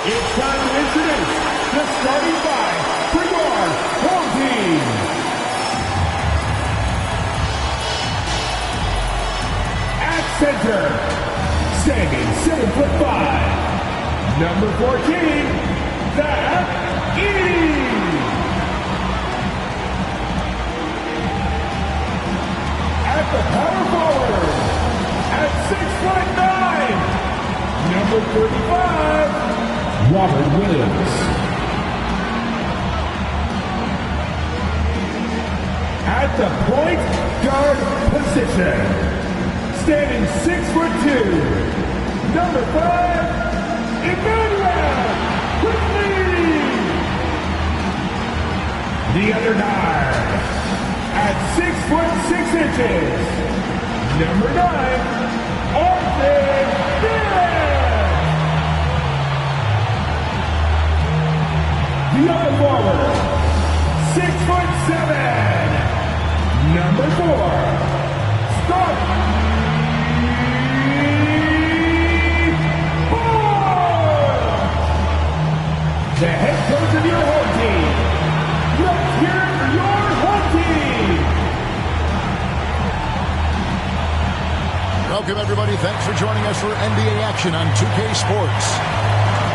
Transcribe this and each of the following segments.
It's time to introduce the starting five for your home team. At center, standing 7'5", number 14, Zach Eady. At the power forward, at 6'9", number 35, Robert Williams. At the point guard position, standing 6'2", number 5, Emmanuel Quickly. The other guard, at 6'6", number 9, Austin Barrett. The other forward, 6'7", number 4, Steve Boyle. The head coach of your home team. Let's hear it for your home team. Welcome, everybody. Thanks for joining us for NBA action on 2K Sports.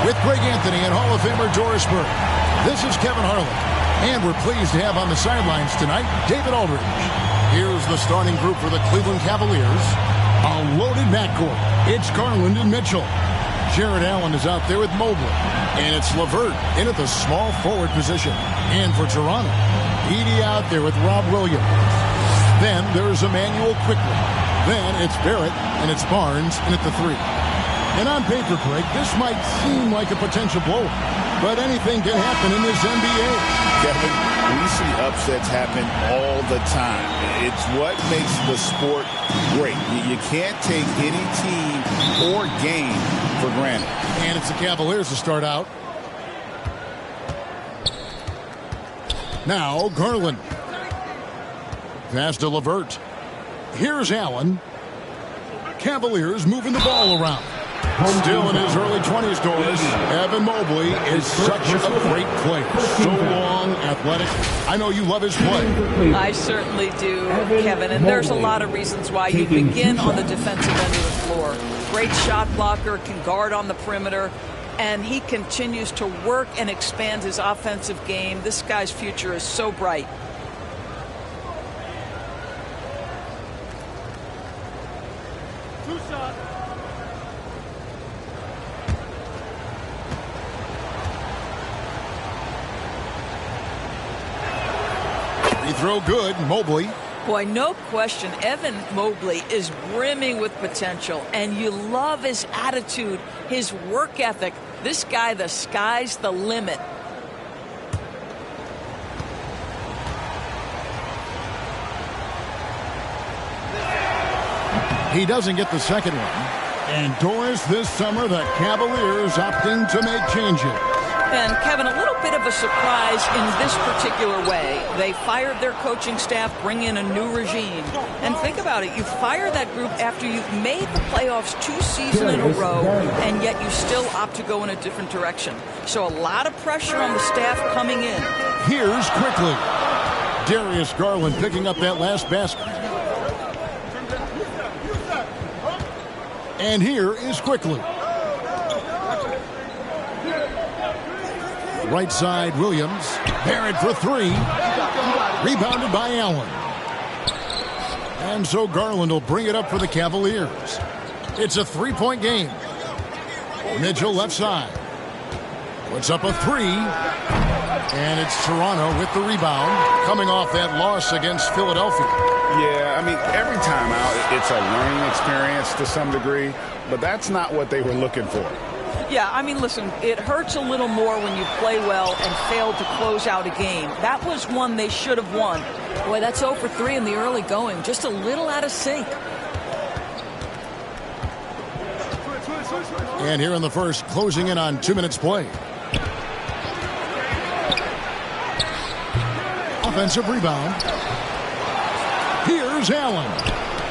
With Greg Anthony and Hall of Famer Doris Burke, this is Kevin Harlan. And we're pleased to have on the sidelines tonight, David Aldridge. Here's the starting group for the Cleveland Cavaliers. A loaded backcourt. It's Garland and Mitchell. Jared Allen is out there with Mobley. And it's LeVert in at the small forward position. And for Toronto, Edey out there with Rob Williams. Then there's Emmanuel Quickly. Then it's Barrett, and it's Barnes in at the 3. And on paper, Craig, this might seem like a potential blowout, but anything can happen in this NBA. Kevin, we see upsets happen all the time. It's what makes the sport great. You can't take any team or game for granted. And it's the Cavaliers to start out. Now, Garland. Pass to LeVert. Here's Allen. Cavaliers moving the ball around. Still in his early 20s, Doris. Evan Mobley is such a great player. So long, athletic. I know you love his play. I certainly do, Kevin. And there's a lot of reasons why you begin on the defensive end of the floor. Great shot blocker, can guard on the perimeter, and he continues to work and expand his offensive game. This guy's future is so bright. Throw good, Mobley. Boy, no question, Evan Mobley is brimming with potential, and you love his attitude, his work ethic. This guy, the sky's the limit. He doesn't get the second one. And Doris, this summer, the Cavaliers opting to make changes. And, Kevin, a little bit of a surprise in this particular way. They fired their coaching staff, bring in a new regime. And think about it. You fire that group after you've made the playoffs 2 seasons in a row, and yet you still opt to go in a different direction. So a lot of pressure on the staff coming in. Here's Quickly. Darius Garland picking up that last basket. And here is Quickly. Right side, Williams. Barrett for 3. Rebounded by Allen. And so Garland will bring it up for the Cavaliers. It's a 3-point game. Mitchell left side. Puts up a 3. And it's Toronto with the rebound, coming off that loss against Philadelphia. Yeah, I mean, every time out, it's a learning experience to some degree, but that's not what they were looking for. Yeah, I mean, listen, it hurts a little more when you play well and fail to close out a game. That was one they should have won. Boy, that's 0 for 3 in the early going. Just a little out of sync. And here in the first, closing in on 2 minutes play. Offensive rebound. Here's Allen.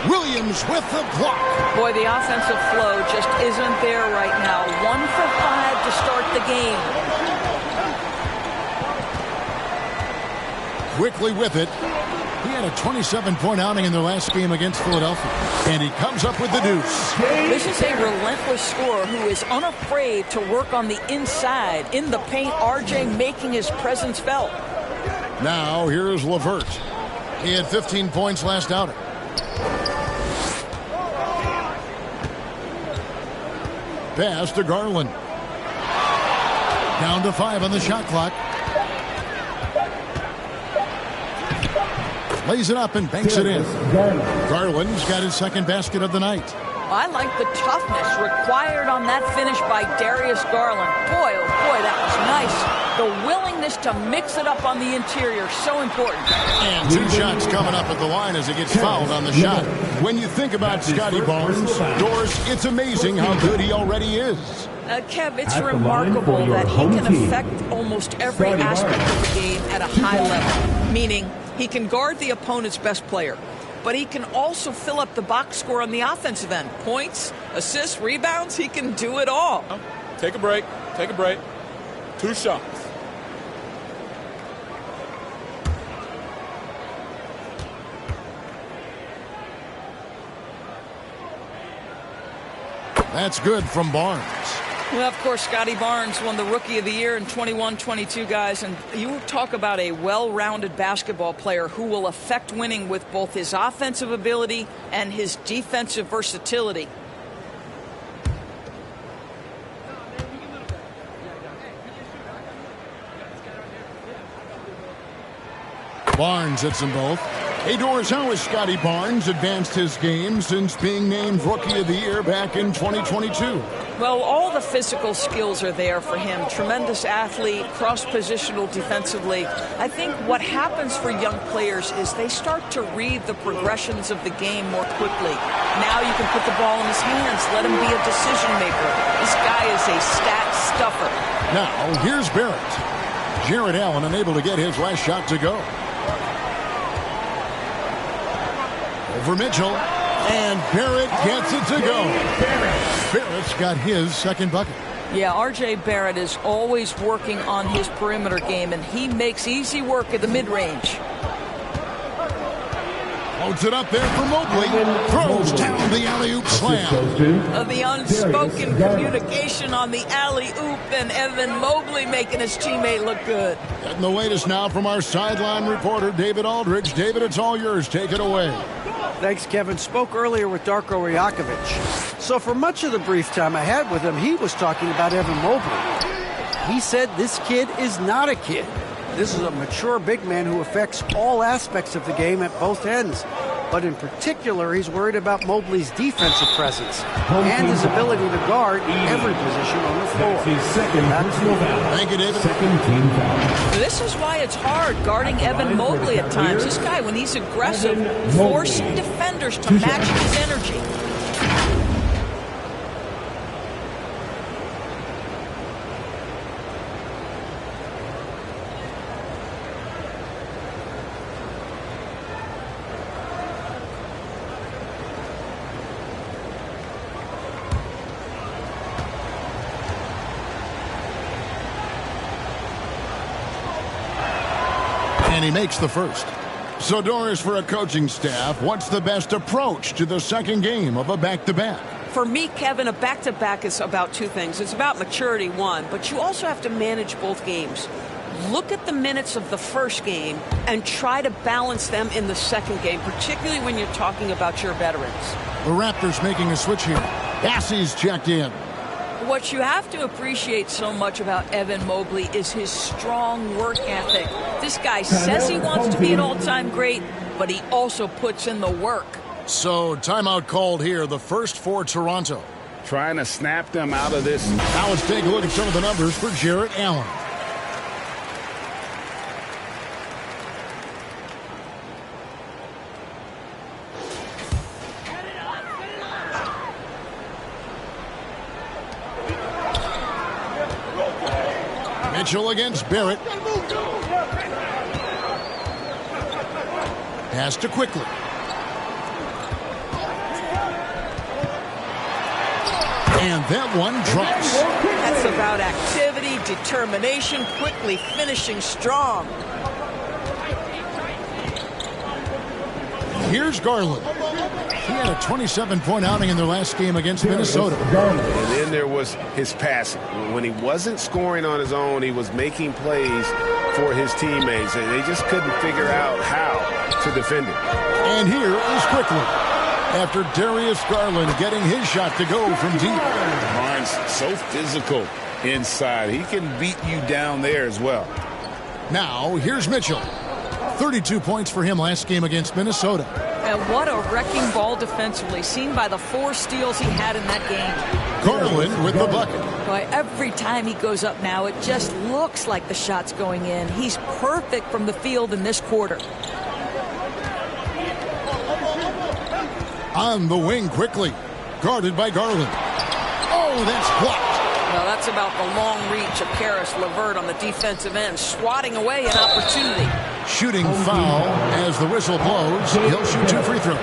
Williams with the block. Boy, the offensive flow just isn't there right now. 1 for 5 to start the game. Quickly with it. He had a 27-point outing in their last game against Philadelphia. And he comes up with the deuce. This is a relentless scorer who is unafraid to work on the inside. In the paint, RJ making his presence felt. Now, here's LeVert. He had 15 points last outing. Pass to Garland. Down to 5 on the shot clock. Lays it up and banks it in. Garland's got his second basket of the night. I like the toughness required on that finish by Darius Garland. Boy, oh boy, that was nice. The willingness to mix it up on the interior, so important. And 2 shots coming up at the line as he gets fouled on the shot. When you think about Scotty Barnes, Doris, it's amazing how good he already is. Kev, it's remarkable that he can affect almost every aspect of the game at a high level, meaning he can guard the opponent's best player, but he can also fill up the box score on the offensive end. Points, assists, rebounds, he can do it all. Take a break. Take a break. 2 shots. That's good from Barnes. Well, of course, Scotty Barnes won the Rookie of the Year in 21-22, guys. And you talk about a well-rounded basketball player who will affect winning with both his offensive ability and his defensive versatility. Barnes hits them both. Hey, Doris, how has Scotty Barnes advanced his game since being named Rookie of the Year back in 2022? Well, all the physical skills are there for him. Tremendous athlete, cross-positional defensively. I think what happens for young players is they start to read the progressions of the game more quickly. Now you can put the ball in his hands, let him be a decision maker. This guy is a stat stuffer. Now, here's Barrett. Jared Allen unable to get his last shot to go. Over Mitchell, and Barrett gets it to go. Barrett's got his second bucket. Yeah, R.J. Barrett is always working on his perimeter game, and he makes easy work at the mid-range. Holds it up there for Mobley. Throws down the alley-oop slam. The unspoken communication on the alley-oop, and Evan Mobley making his teammate look good. Getting the latest now from our sideline reporter, David Aldridge. David, it's all yours. Take it away. Thanks, Kevin. Spoke earlier with Darko Rajakovic. So for much of the brief time I had with him, he was talking about Evan Mobley. He said this kid is not a kid. This is a mature big man who affects all aspects of the game at both ends. But in particular, he's worried about Mobley's defensive presence and his ability to guard every position on the floor. Thank you, David. This is why it's hard guarding Evan Mobley at times. This guy, when he's aggressive, forcing defenders to match his energy. And he makes the first. So, Doris, for a coaching staff, what's the best approach to the second game of a back-to-back? For me, Kevin, a back-to-back is about 2 things. It's about maturity, 1, but you also have to manage both games. Look at the minutes of the first game and try to balance them in the second game, particularly when you're talking about your veterans. The Raptors making a switch here. Bassey's checked in. What you have to appreciate so much about Evan Mobley is his strong work ethic. This guy says he wants to be an all-time great, but he also puts in the work. So, timeout called here, the first for Toronto. Trying to snap them out of this. Now let's take a look at some of the numbers for Jarrett Allen. Mitchell against Barrett. Pass to Quickly. And that one drops. That's about activity, determination, quickly finishing strong. Here's Garland. He had a 27-point outing in their last game against Minnesota. And then there was his passing. When he wasn't scoring on his own, he was making plays for his teammates, and they just couldn't figure out how to defend him. And here is Quickly. After Darius Garland getting his shot to go from deep. Barnes so physical inside. He can beat you down there as well. Now, here's Mitchell. 32 points for him last game against Minnesota. And what a wrecking ball defensively, seen by the 4 steals he had in that game. Garland with the bucket. Boy, every time he goes up now, it just looks like the shot's going in. He's perfect from the field in this quarter. On the wing quickly. Guarded by Garland. Oh, that's blocked. Well, that's about the long reach of Karis LeVert on the defensive end, swatting away an opportunity. Shooting foul as the whistle blows. He'll shoot 2 free throws.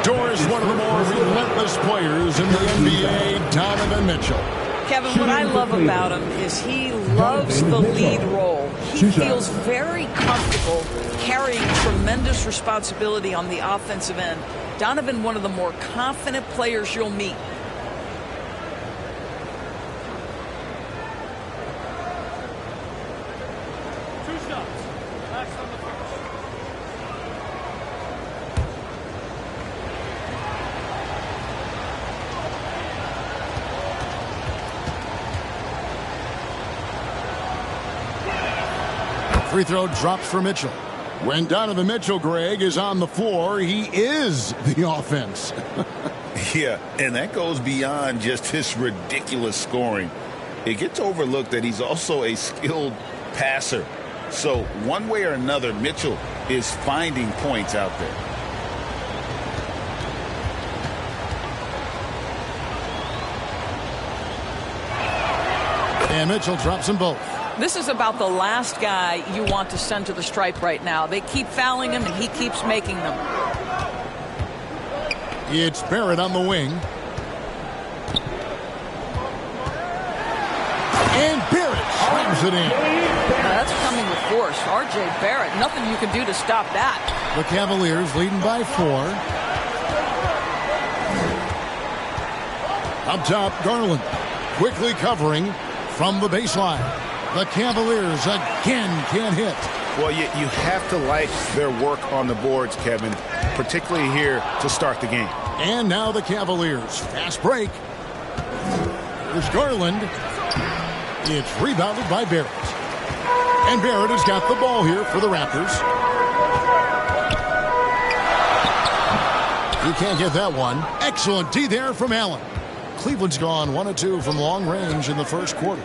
Doris, one of the more relentless players in the NBA, Donovan Mitchell. Kevin, what I love about him is he loves the lead role. He feels very comfortable carrying tremendous responsibility on the offensive end. Donovan, one of the more confident players you'll meet. Free throw drops for Mitchell. When Donovan Mitchell, Greg, is on the floor, he is the offense. Yeah, and that goes beyond just his ridiculous scoring. It gets overlooked that he's also a skilled passer. So one way or another, Mitchell is finding points out there. And Mitchell drops them both. This is about the last guy you want to send to the stripe right now. They keep fouling him, and he keeps making them. It's Barrett on the wing. And Barrett slams it in. Now that's coming with force. R.J. Barrett, nothing you can do to stop that. The Cavaliers leading by 4. Up top, Garland quickly covering from the baseline. The Cavaliers again can't hit. Well, you have to like their work on the boards, Kevin, particularly here to start the game. And now the Cavaliers. Fast break. Here's Garland. It's rebounded by Barrett. And Barrett has got the ball here for the Raptors. He can't get that one. Excellent D there from Allen. Cleveland's gone 1 of 2 from long range in the first quarter.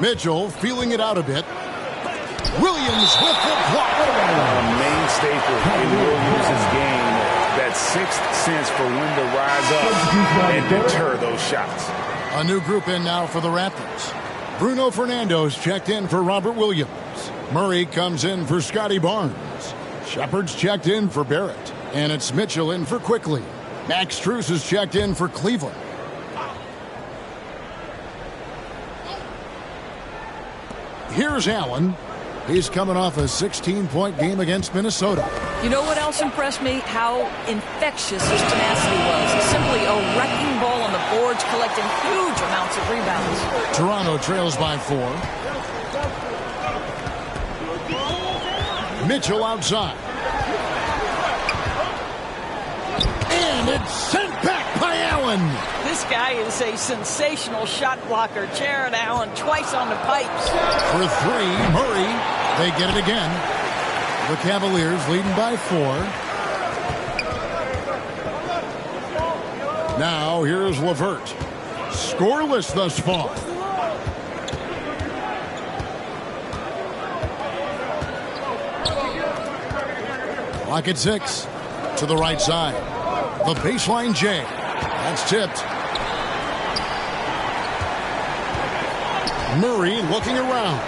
Mitchell feeling it out a bit. Williams with the block. A main staple in Williams' game, that 6th sense for when to rise up and deter those shots. A new group in now for the Raptors. Bruno Fernando's checked in for Robert Williams. Murray comes in for Scotty Barnes. Shepard's checked in for Barrett. And it's Mitchell in for Quickly. Max Strus is checked in for Cleveland. Here's Allen. He's coming off a 16-point game against Minnesota. You know what else impressed me? How infectious his tenacity was. Simply a wrecking ball on the boards, collecting huge amounts of rebounds. Toronto trails by 4. Mitchell outside. And it's sent back by Allen. This guy is a sensational shot blocker. Jared Allen twice on the pipes. For 3, Murray. They get it again. The Cavaliers leading by 4. Now here's LeVert. Scoreless thus far. Clock at 6. To the right side. The baseline J. That's tipped. Murray looking around.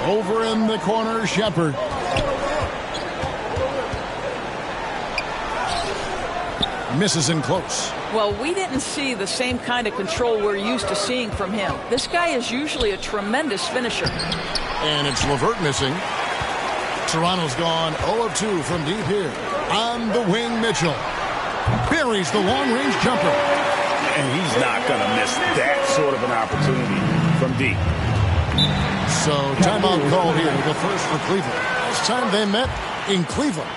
Over in the corner, Shepard. Misses in close. Well, we didn't see the same kind of control we're used to seeing from him. This guy is usually a tremendous finisher. And it's LeVert missing. Toronto's gone 0 of 2 from deep here. On the wing, Mitchell buries the long-range jumper. And he's not going to miss that sort of an opportunity from deep. So timeout called here, the first for Cleveland. Last time they met in Cleveland.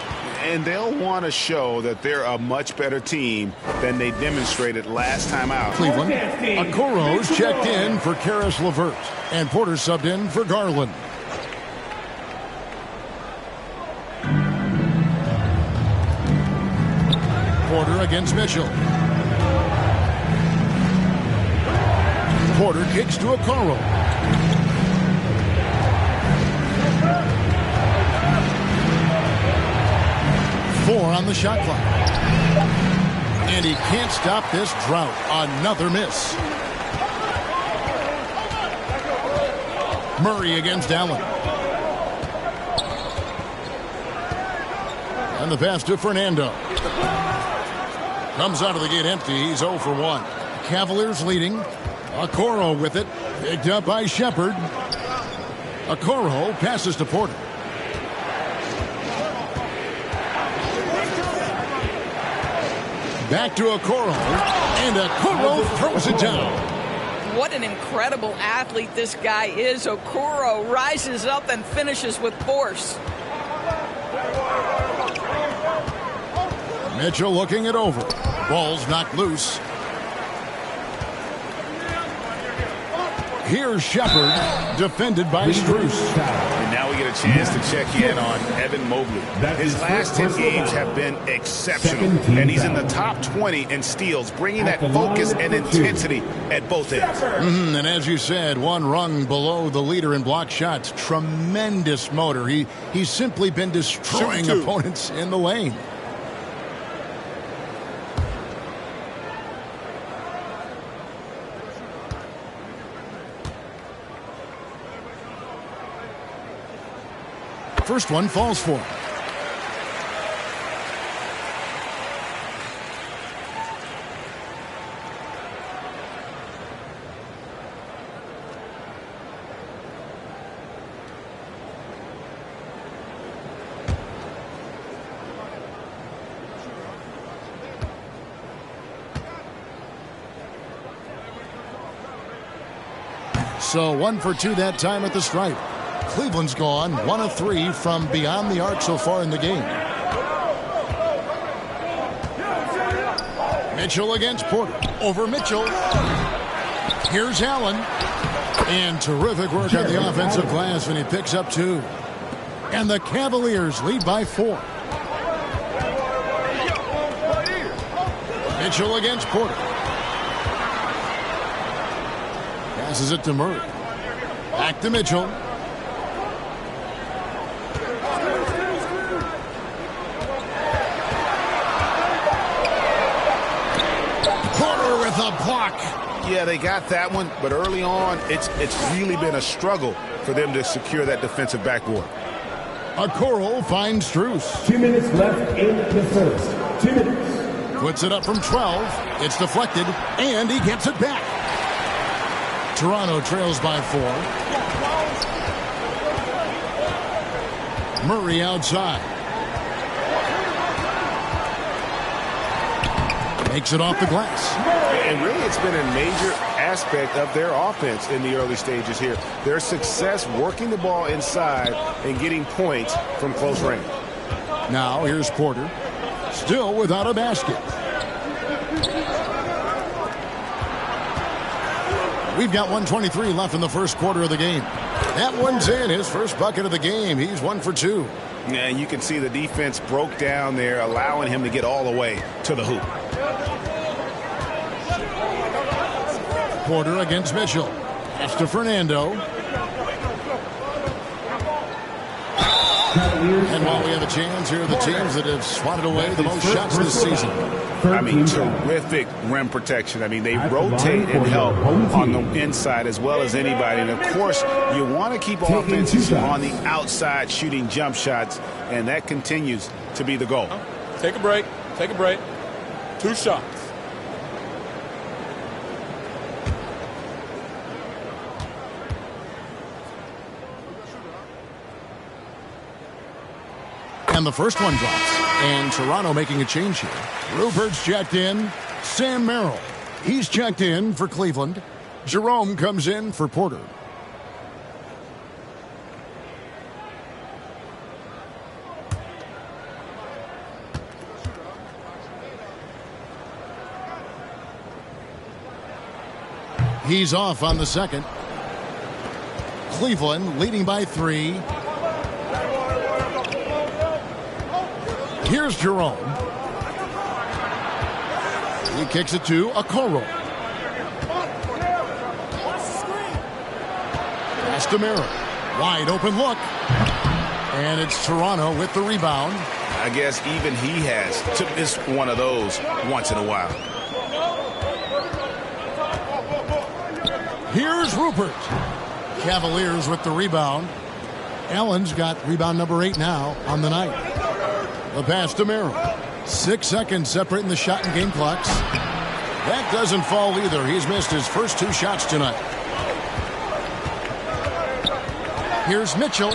And they'll want to show that they're a much better team than they demonstrated last time out. Cleveland. Okoro's checked in for Karis LeVert. And Porter subbed in for Garland. Porter against Mitchell. Porter kicks to Okoro. Four on the shot clock. And he can't stop this drought. Another miss. Murray against Allen. And the pass to Fernando. Comes out of the gate empty. He's 0 for 1. Cavaliers leading. Okoro with it. Picked up by Shepard. Okoro passes to Porter. Back to Okoro. And Okoro throws it down. What an incredible athlete this guy is. Okoro rises up and finishes with force. Mitchell looking it over. Ball's knocked loose. Here's Shepard, defended by Strus. And now we get a chance to check in on Evan Mobley. His last 10 games have been exceptional, and he's in the top 20 in steals, bringing that focus and intensity at both ends. And as you said, one rung below the leader in block shots. Tremendous motor. He's simply been destroying opponents in the lane. First one falls for him. So 1 for 2 that time at the stripe. Cleveland's gone 1 of 3 from beyond the arc so far in the game. Mitchell against Porter. Over Mitchell. Here's Allen. And terrific work on the offensive glass when he picks up 2. And the Cavaliers lead by 4. Mitchell against Porter. Passes it to Murray. Back to Mitchell. The block. Yeah, they got that one, but early on, it's really been a struggle for them to secure that defensive backboard. Okoro finds Strus. 2 minutes left in the first. 2 minutes. Puts it up from 12. It's deflected, and he gets it back. Toronto trails by 4. Murray outside. Makes it off the glass. And really, it's been a major aspect of their offense in the early stages here. Their success working the ball inside and getting points from close range. Now, here's Porter. Still without a basket. We've got 1:23 left in the first quarter of the game. That one's in. His first bucket of the game. He's 1 for 2. And you can see the defense broke down there, allowing him to get all the way to the hoop. Porter against Mitchell. Pass to Fernando. And while we have a chance, here are the teams that have swatted away the most shots this season. I mean, terrific rim protection. I mean, they rotate and help on the inside as well as anybody. And, of course, you want to keep offenses on the outside shooting jump shots, and that continues to be the goal. Take a break. Take a break. 2 shots. And the first one drops. And Toronto making a change here. Rupert's checked in. Sam Merrill. He's checked in for Cleveland. Jerome comes in for Porter. He's off on the second. Cleveland leading by 3. Here's Jerome. He kicks it to Okoro. Pass to Merrill. Wide open look. And it's Toronto with the rebound. I guess even he has to miss one of those once in a while. Here's Rupert. Cavaliers with the rebound. Allen's got rebound number 8 now on the night. The pass to Merrill. 6 seconds separating the shot and game clocks. That doesn't fall either. He's missed his first 2 shots tonight. Here's Mitchell.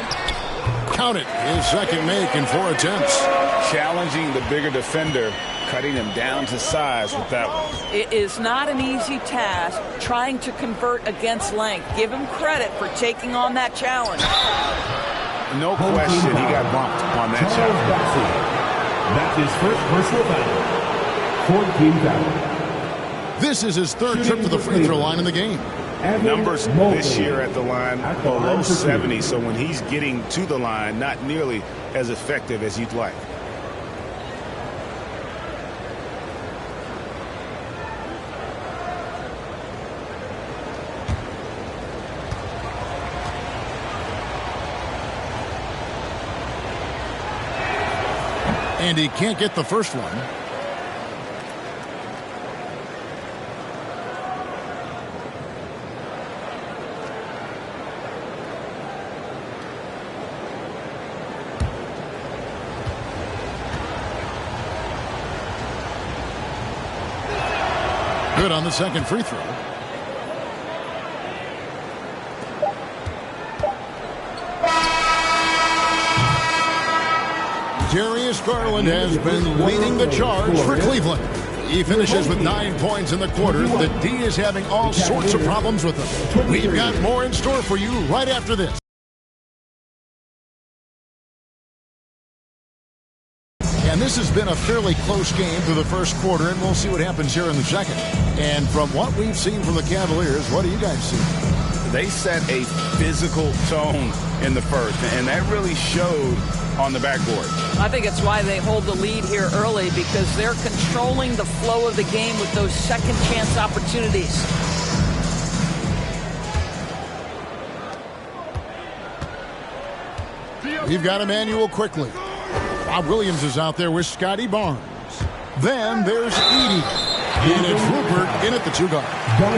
Count it. His second make in 4 attempts. Challenging the bigger defender, cutting him down to size with that one. It is not an easy task trying to convert against length. Give him credit for taking on that challenge. No question he got bumped on that shot. That's his first personal foul. 14 foul. This is his 3rd trip to the free throw line in the game. Numbers this year at the line below 70, so when he's getting to the line, not nearly as effective as you'd like. And he can't get the first one. Good on the second free throw. Darius Garland has been leading the charge for Cleveland. He finishes with 9 points in the quarter. The D is having all sorts of problems with him. We've got more in store for you right after this. And this has been a fairly close game through the first quarter, and we'll see what happens here in the second. And from what we've seen from the Cavaliers, what do you guys see? They set a physical tone in the first, and that really showed on the backboard. I think it's why they hold the lead here early, because they're controlling the flow of the game with those second chance opportunities. We've got Emmanuel quickly. Bob Williams is out there with Scotty Barnes. Then there's Edie. And it's Rupert in at the 2 guard.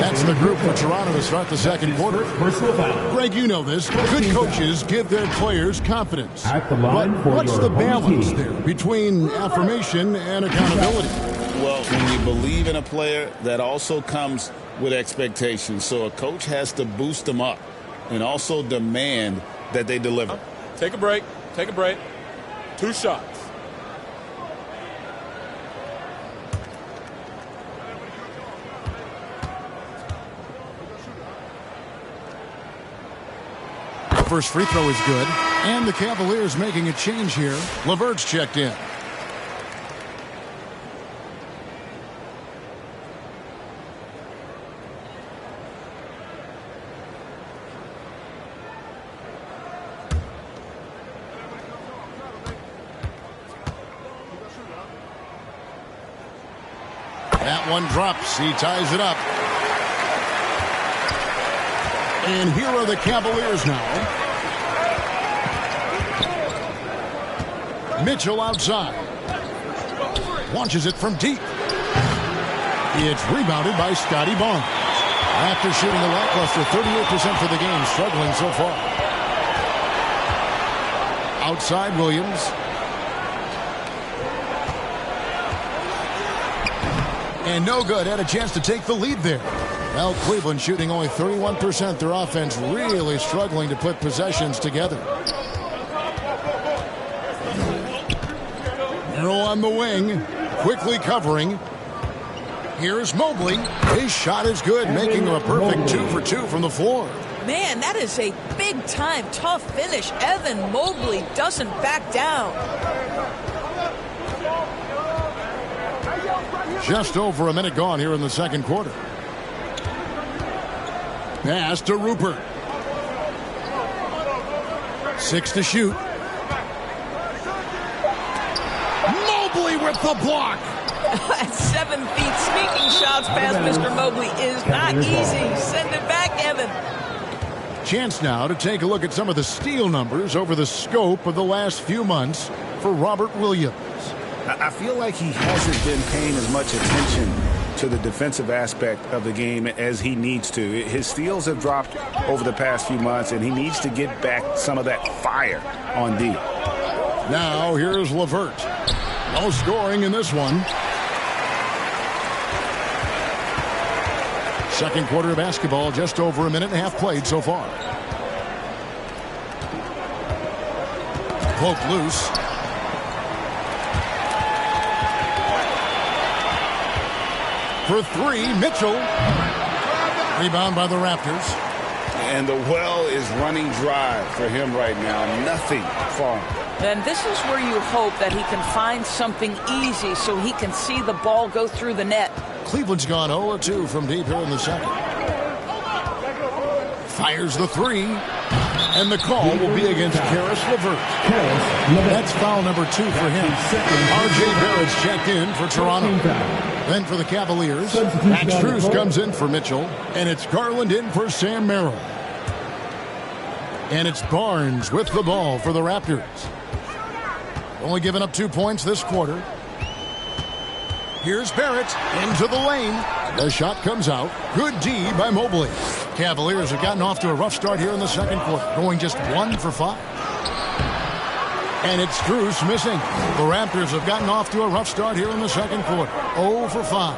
That's the group for Toronto to start the second quarter. Greg, you know this. Good coaches give their players confidence. But what's the balance there between affirmation and accountability? Well, when you believe in a player, that also comes with expectations. So a coach has to boost them up and also demand that they deliver. Take a break. Take a break. 2 shots. First free throw is good. And the Cavaliers making a change here. LeVert's checked in. That one drops. He ties it up. And here are the Cavaliers now. Mitchell outside. Launches it from deep. It's rebounded by Scotty Barnes. After shooting a lackluster 38% for the game, struggling so far. Outside Williams. And no good. Had a chance to take the lead there. Well, Cleveland shooting only 31%. Their offense really struggling to put possessions together. Merrill on the wing. Quickly covering. Here's Mobley. His shot is good, making him a perfect 2 for 2 from the floor. Man, that is a big-time, tough finish. Evan Mobley doesn't back down. Just over a minute gone here in the second quarter. Pass to Rupert. 6 to shoot. Mobley with the block. At 7 feet, sneaking shots past Mr. Mobley is not easy. Send it back, Evan. Chance now to take a look at some of the steal numbers over the scope of the last few months for Robert Williams. I feel like he hasn't been paying as much attention to the defensive aspect of the game as he needs to. His steals have dropped over the past few months, and he needs to get back some of that fire on D. Now here's LeVert. No scoring in this one. Second quarter of basketball, just over a minute and a half played so far. Poke loose. For 3, Mitchell. Rebound by the Raptors. And the well is running dry for him right now. Nothing falling. And this is where you hope that he can find something easy so he can see the ball go through the net. Cleveland's gone 0-2 from deep here in the second. Fires the 3. And the call will be against Karis LeVert. That's foul number 2 for him. R.J. Barrett's checked in for Toronto. Then for the Cavaliers, Max Strus comes in for Mitchell. And it's Garland in for Sam Merrill. And it's Barnes with the ball for the Raptors. Only giving up 2 points this quarter. Here's Barrett into the lane. The shot comes out. Good D by Mobley. Cavaliers have gotten off to a rough start here in the second quarter, going just 1 for 5. And it's Strus missing. The Raptors have gotten off to a rough start here in the second quarter, 0 for 5.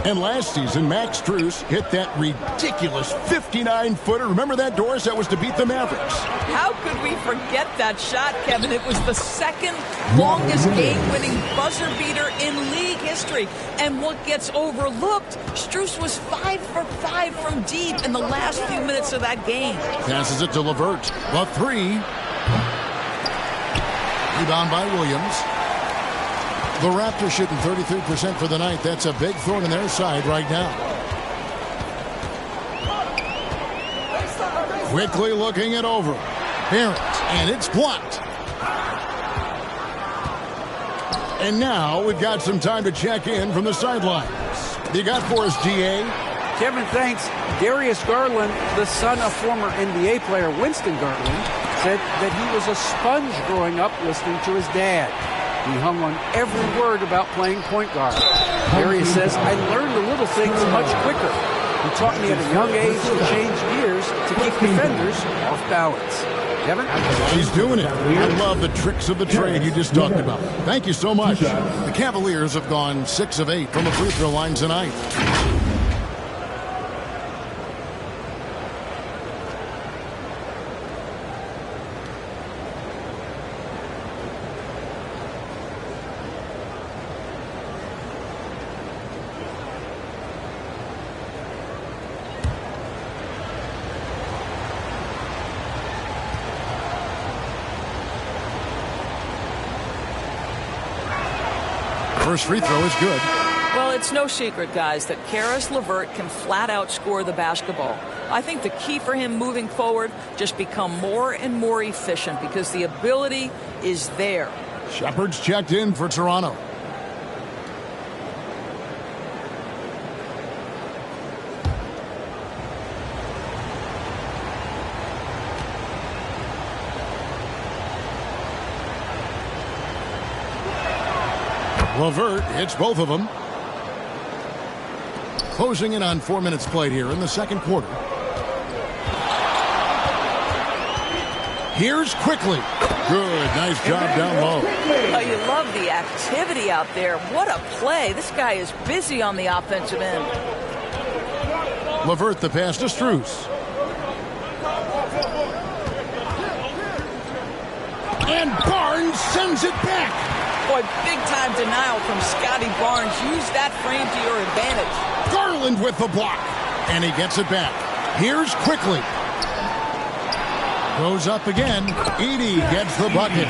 And last season, Max Strus hit that ridiculous 59-footer. Remember that, Doris? That was to beat the Mavericks. How could we forget that shot, Kevin? It was the second longest game-winning buzzer beater in league history. And what gets overlooked, Strus was 5 for 5 from deep in the last few minutes of that game. Passes it to LeVert. The 3. Rebound by Williams. The Raptors shooting 33% for the night. That's a big thorn in their side right now. Quickly looking it over. Barrett, and it's blocked. And now we've got some time to check in from the sidelines. You got for us, GA? Kevin, thanks. Darius Garland, the son of former NBA player Winston Garland, said that he was a sponge growing up listening to his dad. He hung on every word about playing point guard. Darius says, I learned the little things much quicker. He taught me at a young age to change gears to keep defenders off balance. Kevin? He's doing it. I love the tricks of the trade you just talked about. Thank you so much. The Cavaliers have gone 6 of 8 from the free throw line tonight. First free throw is good. Well, it's no secret, guys, that Karis LeVert can flat out score the basketball. I think the key for him moving forward, just become more and more efficient because the ability is there. Shepard's checked in for Toronto. LeVert hits both of them. Closing in on 4 minutes played here in the second quarter. Here's Quickly. Good, nice job down low. Oh, you love the activity out there. What a play. This guy is busy on the offensive end. LeVert the pass to Strus. And Barnes sends it back. Boy, big-time denial from Scotty Barnes. Use that frame to your advantage. Garland with the block. And he gets it back. Here's Quickly. Goes up again. Edey gets the bucket.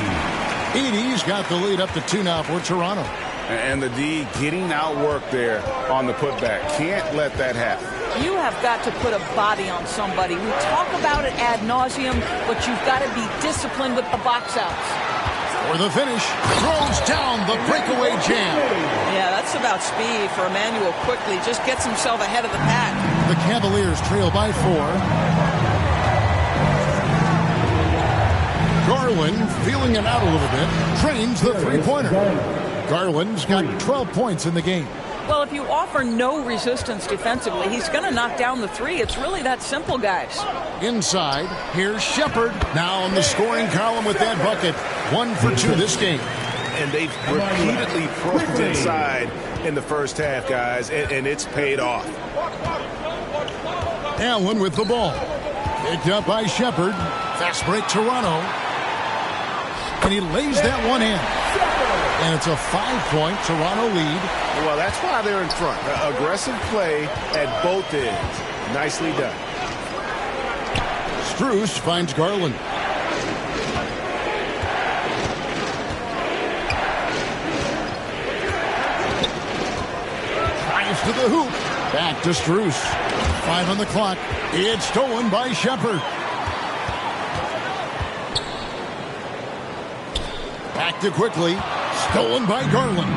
Edey's got the lead up to 2 now for Toronto. And the D getting outworked there on the putback. Can't let that happen. You have got to put a body on somebody. We talk about it ad nauseum, but you've got to be disciplined with the box outs. For the finish, throws down the breakaway jam. Yeah, that's about speed for Emmanuel Quickly. Just gets himself ahead of the pack. The Cavaliers trail by 4. Garland, feeling it out a little bit, trains the three-pointer. Garland's got 12 points in the game. Well, if you offer no resistance defensively, he's going to knock down the three. It's really that simple, guys. Inside, here's Shepard. Now on the scoring column with that bucket. 1 for 2 this game. And they've repeatedly probed inside in the first half, guys, and it's paid off. Allen with the ball. Picked up by Shepard. Fast break Toronto. And he lays that one in. And it's a 5-point Toronto lead. Well, that's why they're in front. Aggressive play at both ends. Nicely done. Strus finds Garland. Drives to the hoop. Back to Strus. 5 on the clock. It's stolen by Shepard. Back to Quickly. Stolen by Garland.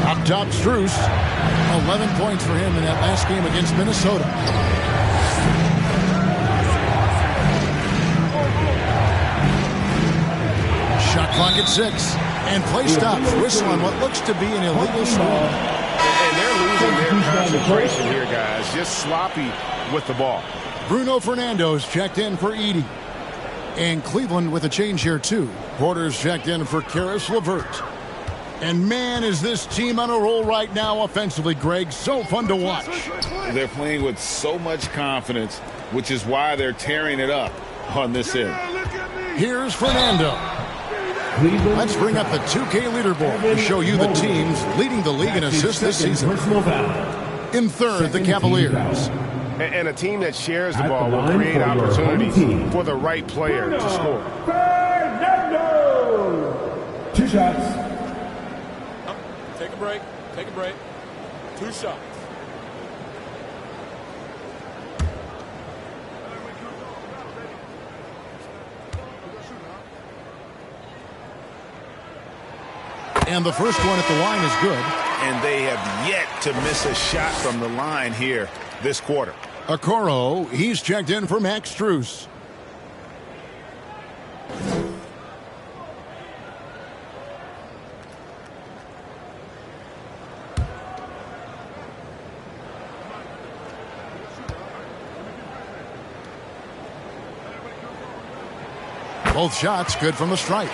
Up top, Strus. 11 points for him in that last game against Minnesota. Shot clock at 6. And play stops. Whistle on what looks to be an illegal small. And they're losing their concentration here, guys. Just sloppy with the ball. Bruno Fernando's checked in for Edey. And Cleveland with a change here, too. Porter's checked in for Karis LeVert. And, man, is this team on a roll right now offensively, Greg. So fun to watch. They're playing with so much confidence, which is why they're tearing it up on this end. Here's Fernando. Let's bring up the 2K leaderboard to show you the teams leading the league in assists this season. In third, the Cavaliers. And a team that shares the ball will create opportunities for the right player to score. Fernando! 2 shots. Take a break. Take a break. 2 shots. And the first one at the line is good. And they have yet to miss a shot from the line here this quarter. Okoro, he's checked in for Max Strus. Both shots good from the stripe.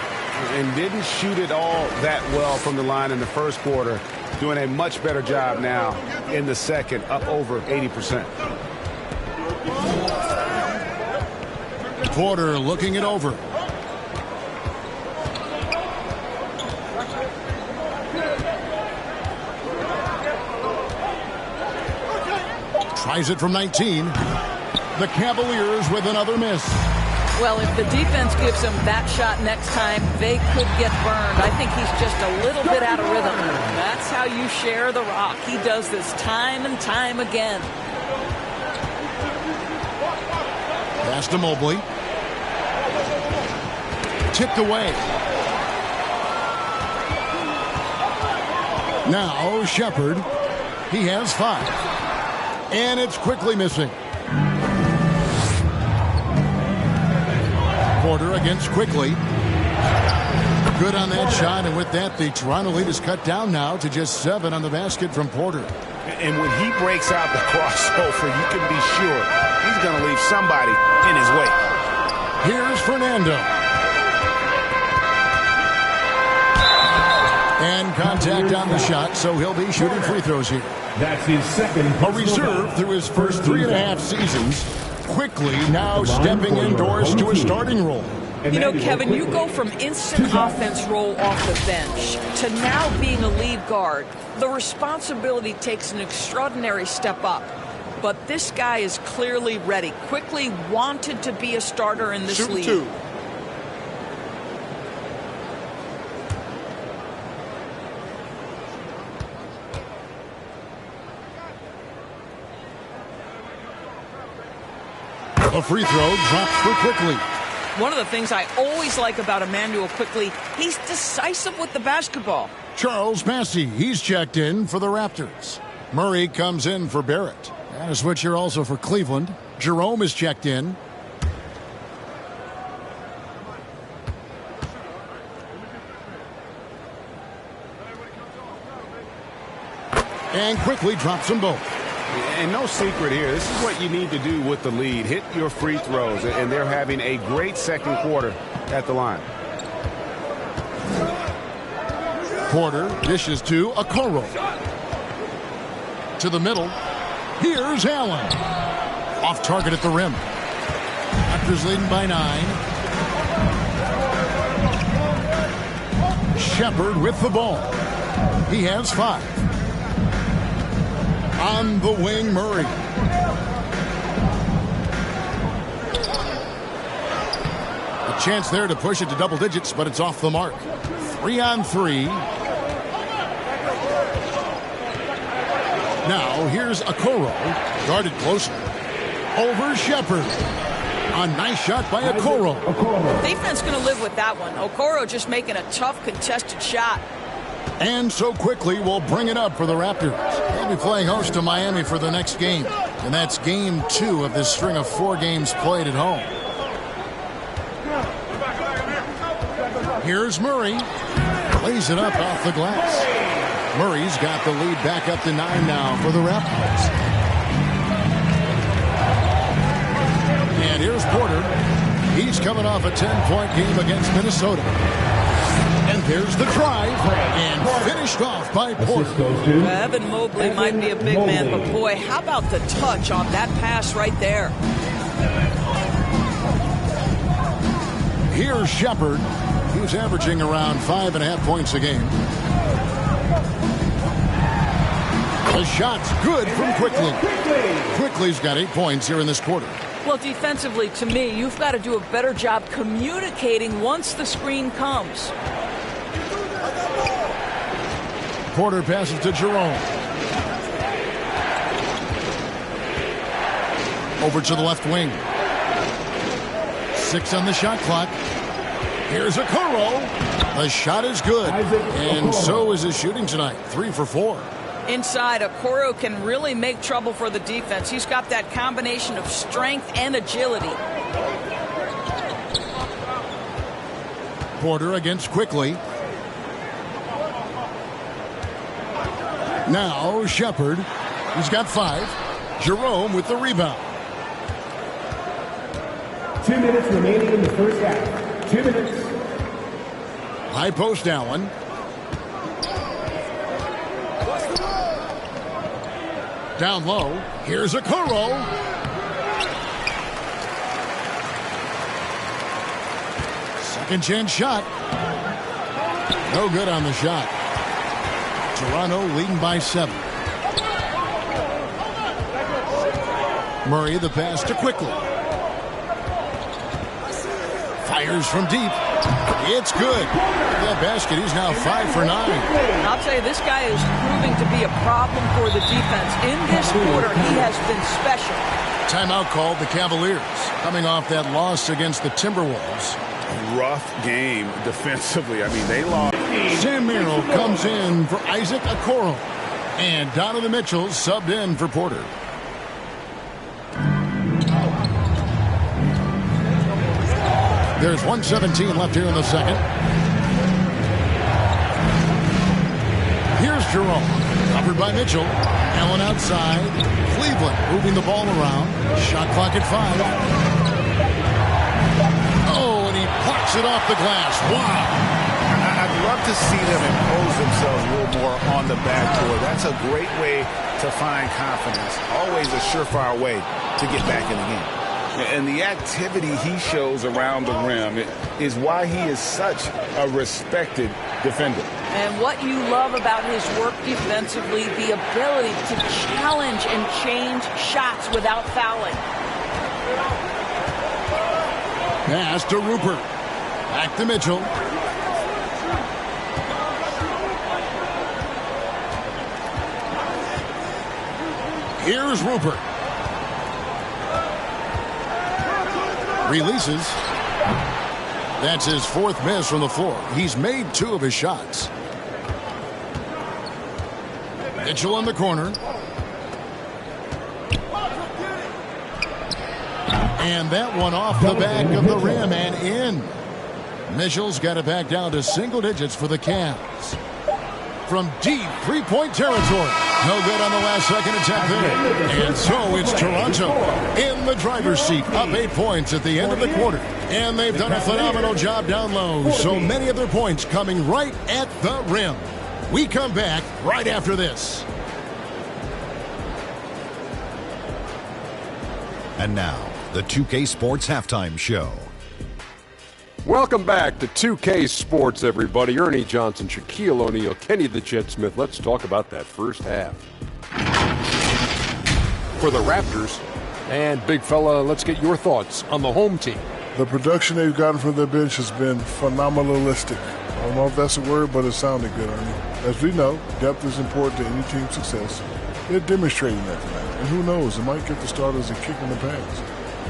And didn't shoot it all that well from the line in the first quarter. Doing a much better job now in the second, up over 80%. Porter looking it over. Tries it from 19. The Cavaliers with another miss. Well, if the defense gives him that shot next time, they could get burned. I think he's just a little bit out of rhythm. That's how you share the rock. He does this time and time again. Pass to Mobley. Tipped away. Now Shepard. He has 5. And it's quickly missing. Porter against Quickly. Good on that shot, and with that, the Toronto lead is cut down now to just 7 on the basket from Porter. And when he breaks out the crossover, you can be sure he's going to leave somebody in his way. Here's Fernando. And contact on the shot, so he'll be shooting free throws here. That's his second. A reserve through his first 3.5 seasons. Quickly now stepping indoors to a starting role. You know, Kevin, you go from instant offense role off the bench to now being a lead guard. The responsibility takes an extraordinary step up. But this guy is clearly ready. Quickly wanted to be a starter in this league. Two. A free throw dropped for Quickly. One of the things I always like about Emmanuel Quickly, he's decisive with the basketball. Charles Massey, he's checked in for the Raptors. Murray comes in for Barrett. And a switch here also for Cleveland. Jerome is checked in. And Quickly drops them both. And no secret here. This is what you need to do with the lead. Hit your free throws. And they're having a great second quarter at the line. Porter dishes to Okoro. To the middle. Here's Allen. Off target at the rim. Raptors leading by 9. Shepard with the ball. He has 5. On the wing, Murray. A chance there to push it to double digits, but it's off the mark. 3-on-3. Now, here's Okoro. Guarded closely. Over Shepard. A nice shot by Okoro. Defense going to live with that one. Okoro just making a tough contested shot. And so Quickly will bring it up for the Raptors. They'll be playing host to Miami for the next game. And that's game 2 of this string of 4 games played at home. Here's Murray. Lays it up off the glass. Murray's got the lead back up to 9 now for the Raptors. And here's Porter. He's coming off a 10-point game against Minnesota. And there's the drive, and finished off by Porter. Evan Mobley might be a big man, but boy, how about the touch on that pass right there? Here's Shepard. He's averaging around 5.5 points a game. The shot's good from Quickly. Quickly's got 8 points here in this quarter. Well, defensively, to me, you've got to do a better job communicating once the screen comes. Porter passes to Jerome. Over to the left wing. 6 on the shot clock. Here's Okoro. The shot is good. And so is his shooting tonight. 3 for 4. Inside, Okoro can really make trouble for the defense. He's got that combination of strength and agility. Porter against Quickly. Now Shepard. He's got 5. Jerome with the rebound. 2 minutes remaining in the first half. 2 minutes. High post Allen. Down low. Here's Okoro. Second chance shot. No good on the shot. Toronto leading by 7. Murray the pass to Quickly. Fires from deep. It's good. That basket, he's now 5 for 9. I'll tell you, this guy is proving to be a problem for the defense. In this quarter, he has been special. Timeout called the Cavaliers, coming off that loss against the Timberwolves. Rough game defensively. I mean, they lost. Sam Merrill comes in for Isaac Okoro. And Donovan Mitchell subbed in for Porter. There's 1:17 left here in the second. Here's Jerome. Covered by Mitchell. Allen outside. Cleveland moving the ball around. Shot clock at 5. Oh, and he plucks it off the glass. Wow. I'd love to see them impose themselves a little more on the backboard. That's a great way to find confidence. Always a surefire way to get back in the game. And the activity he shows around the rim is why he is such a respected defender. And what you love about his work defensively, the ability to challenge and change shots without fouling. Pass to Rupert. Back to Mitchell. Here's Rupert. Releases. That's his 4th miss from the floor. He's made 2 of his shots. Mitchell in the corner. And that one off the back of the rim and in. Mitchell's got it back down to single digits for the Cavs. From deep 3-point territory. No good on the last second attempt there. And so it's Toronto in the driver's seat, up 8 points at the end of the quarter. And they've done a phenomenal job down low. So many of their points coming right at the rim. We come back right after this. And now, the 2K Sports Halftime Show. Welcome back to 2K Sports, everybody. Ernie Johnson, Shaquille O'Neal, Kenny the Jet Smith. Let's talk about that first half. For the Raptors, and big fella, let's get your thoughts on the home team. The production they've gotten from their bench has been phenomenalistic. I don't know if that's a word, but it sounded good, Ernie. As we know, depth is important to any team's success. They're demonstrating that tonight. And who knows, it might get the starters a kick in the pants.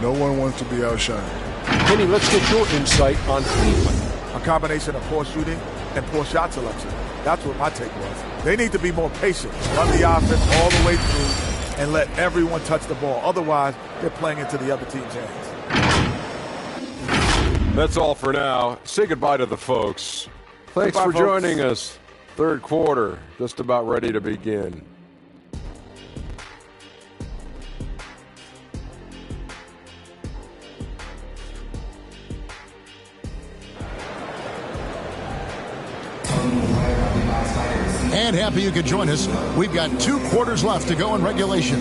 No one wants to be outshined. Kenny, let's get your insight on Cleveland. A combination of poor shooting and poor shot selection. That's what my take was. They need to be more patient, run the offense all the way through, and let everyone touch the ball. Otherwise, they're playing into the other team's hands. That's all for now. Say goodbye to the folks. Thanks Goodbye, for folks. joining us. Third quarter, just about ready to begin. And happy you could join us. We've got 2 quarters left to go in regulation.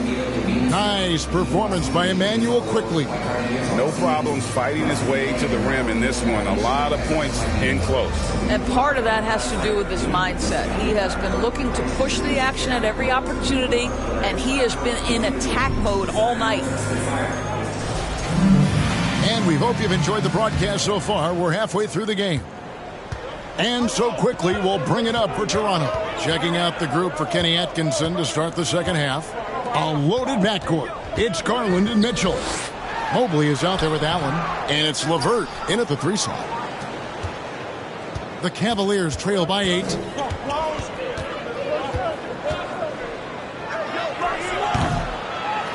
Nice performance by Emmanuel quickly. No problems fighting his way to the rim in this one. A lot of points in close. And part of that has to do with his mindset. He has been looking to push the action at every opportunity, and he has been in attack mode all night. And we hope you've enjoyed the broadcast so far. We're halfway through the game. And so quickly, we'll bring it up for Toronto. Checking out the group for Kenny Atkinson to start the second half. A loaded backcourt. It's Garland and Mitchell. Mobley is out there with Allen. And it's LeVert in at the 3 slot. The Cavaliers trail by 8.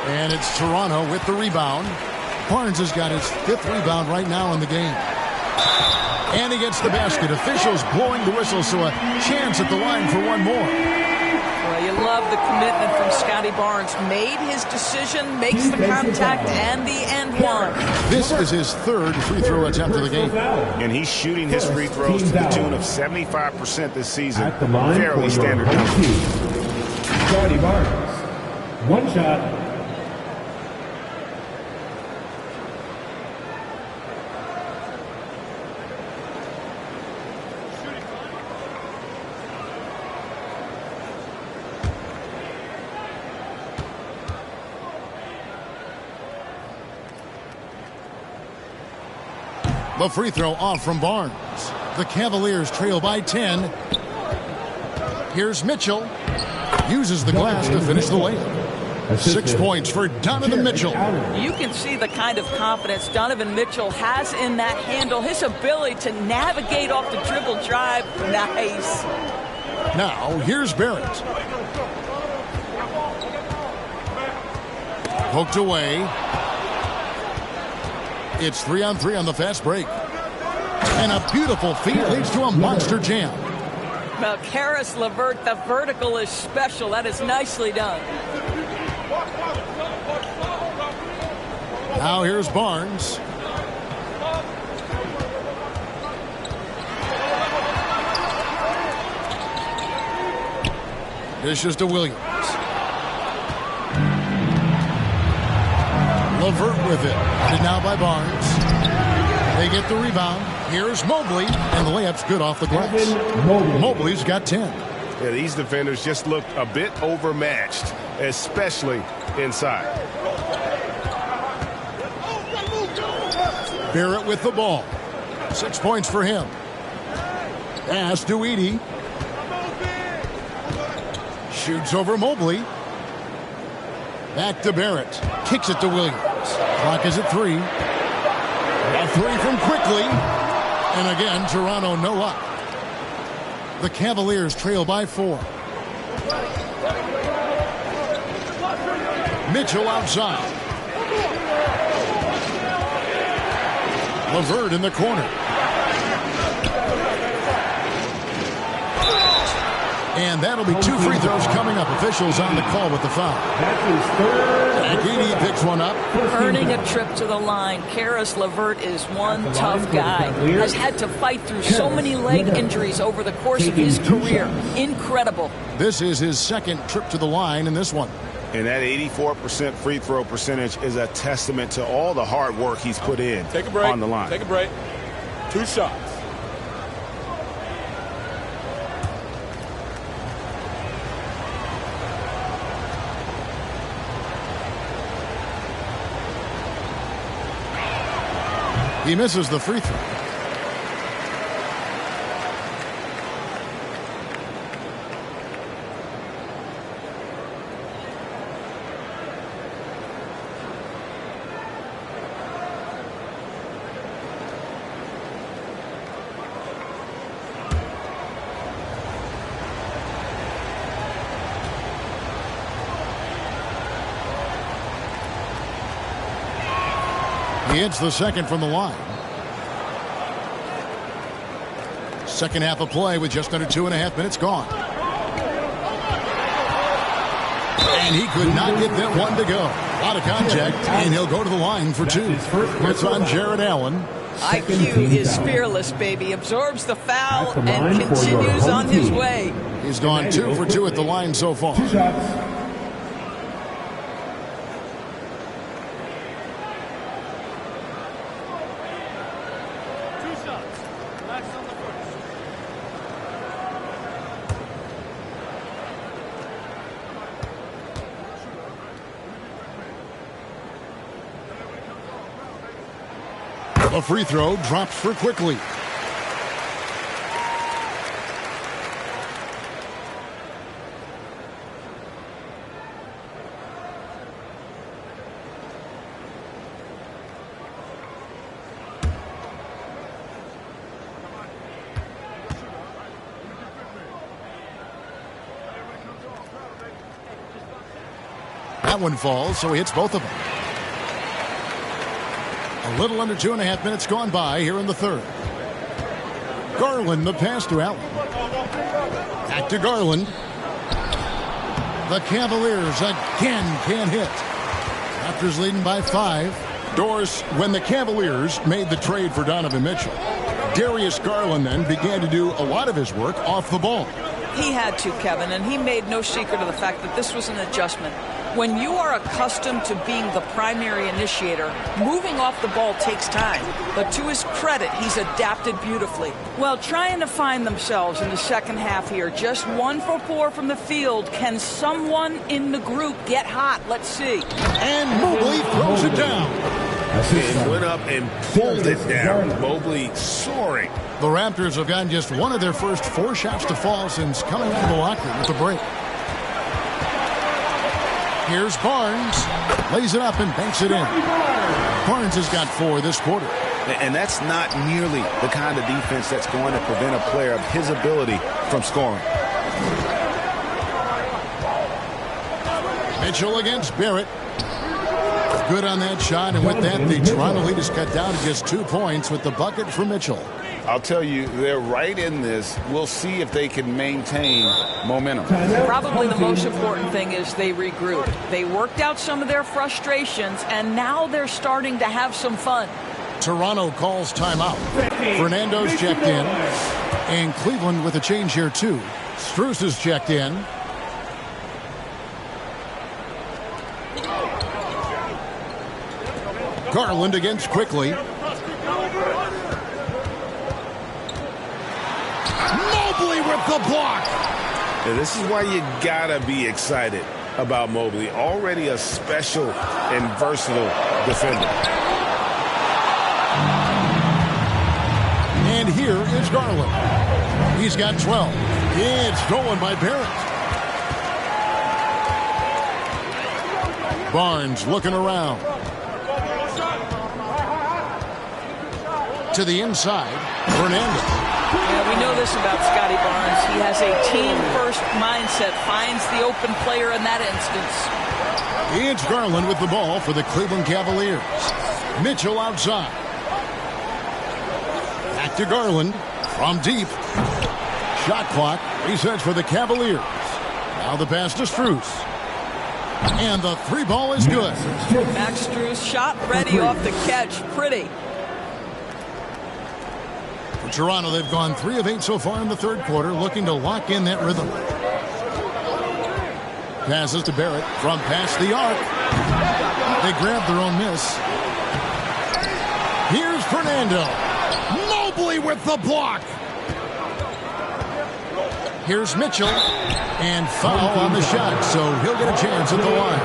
And it's Toronto with the rebound. Barnes has got his 5th rebound right now in the game. And he gets the basket. Officials blowing the whistle, so a chance at the line for one more. Well, you love the commitment from Scotty Barnes. Made his decision, makes the contact, and the end one. This is his 3rd free throw attempt of the game. And he's shooting his free throws to the tune of 75% this season. At the line Fairly for standard your numbers. team, Scotty Barnes. 1 shot. The free throw off from Barnes. The Cavaliers trail by 10. Here's Mitchell. Uses the glass to finish the layup. 6 points for Donovan Mitchell. You can see the kind of confidence Donovan Mitchell has in that handle. His ability to navigate off the dribble drive. Nice. Now, here's Barrett. Poked away. It's 3-on-3 on the fast break. And a beautiful feed leads to a monster jam. Well, Karis LeVert, the vertical is special. That is nicely done. Now here's Barnes. Dishes to Williams. LeVert with it. Headed now by Barnes. They get the rebound. Here's Mobley, and the layup's good off the glass. Mobley's got 10. Yeah, these defenders just looked a bit overmatched, especially inside. Barrett with the ball. 6 points for him. Pass to Edey. Shoots over Mobley. Back to Barrett. Kicks it to Williams. Clock is at 3. A 3 from Quickly. And again, Toronto no up. The Cavaliers trail by 4. Mitchell outside. LeVert in the corner. And that'll be 2 free throws coming up. Officials on the call with the foul. Edey picks one up. Earning a trip to the line. Karis LeVert is one tough guy. Has had to fight through so many leg injuries over the course of his career. Incredible. This is his second trip to the line in this one. And that 84% free throw percentage is a testament to all the hard work he's put in on the line. Take a break. 2 shots. He misses the free throw. He hits the second from the line. Second half of play with just under 2.5 minutes gone. And he could not get that one to go. Out of contact, and he'll go to the line for 2. It's on Jared Allen. IQ is fearless, baby. Absorbs the foul and continues on his way. He's gone 2 for 2 at the line so far. 2 shots. A free throw drops for Quickly. That one falls, so he hits both of them. A little under 2.5 minutes gone by here in the third. Garland, the pass to Allen. Back to Garland. The Cavaliers again can't hit. Raptors leading by 5. Doris, when the Cavaliers made the trade for Donovan Mitchell, Darius Garland then began to do a lot of his work off the ball. He had to, Kevin, and he made no secret of the fact that this was an adjustment. When you are accustomed to being the primary initiator, moving off the ball takes time. But to his credit, he's adapted beautifully. Well, trying to find themselves in the second half here. Just 1 for 4 from the field. Can someone in the group get hot? Let's see. And Mobley throws it down. And went up and pulled it down. Mobley soaring. The Raptors have gotten just one of their first 4 shots to fall since coming out of the locker room with the break. Here's Barnes. Lays it up and banks it in. Barnes has got 4 this quarter. And that's not nearly the kind of defense that's going to prevent a player of his ability from scoring. Mitchell against Barrett. Good on that shot, and with that, the Toronto lead is cut down to just 2 points with the bucket for Mitchell. I'll tell you, they're right in this. We'll see if they can maintain momentum. Probably the most important thing is they regrouped. They worked out some of their frustrations, and now they're starting to have some fun. Toronto calls timeout. Fernando's checked in. And Cleveland with a change here, too. Strus is checked in. Garland against Quickly. Mobley with the block. Now, this is why you gotta be excited about Mobley. Already a special and versatile defender. And here is Garland. He's got 12. It's stolen by Barrett. Barnes looking around. To the inside, Fernando. Yeah, we know this about Scotty Barnes. He has a team-first mindset, finds the open player in that instance. It's Garland with the ball for the Cleveland Cavaliers. Mitchell outside. Back to Garland from deep. Shot clock resets for the Cavaliers. Now the pass to Strus. And the three ball is good. Max Strus shot ready off the catch. Pretty. For Toronto, they've gone 3 of 8 so far in the third quarter, looking to lock in that rhythm. Passes to Barrett from past the arc. They grab their own miss. Here's Fernando. Mobley with the block. Here's Mitchell. And foul on the shot, so he'll get a chance at the line.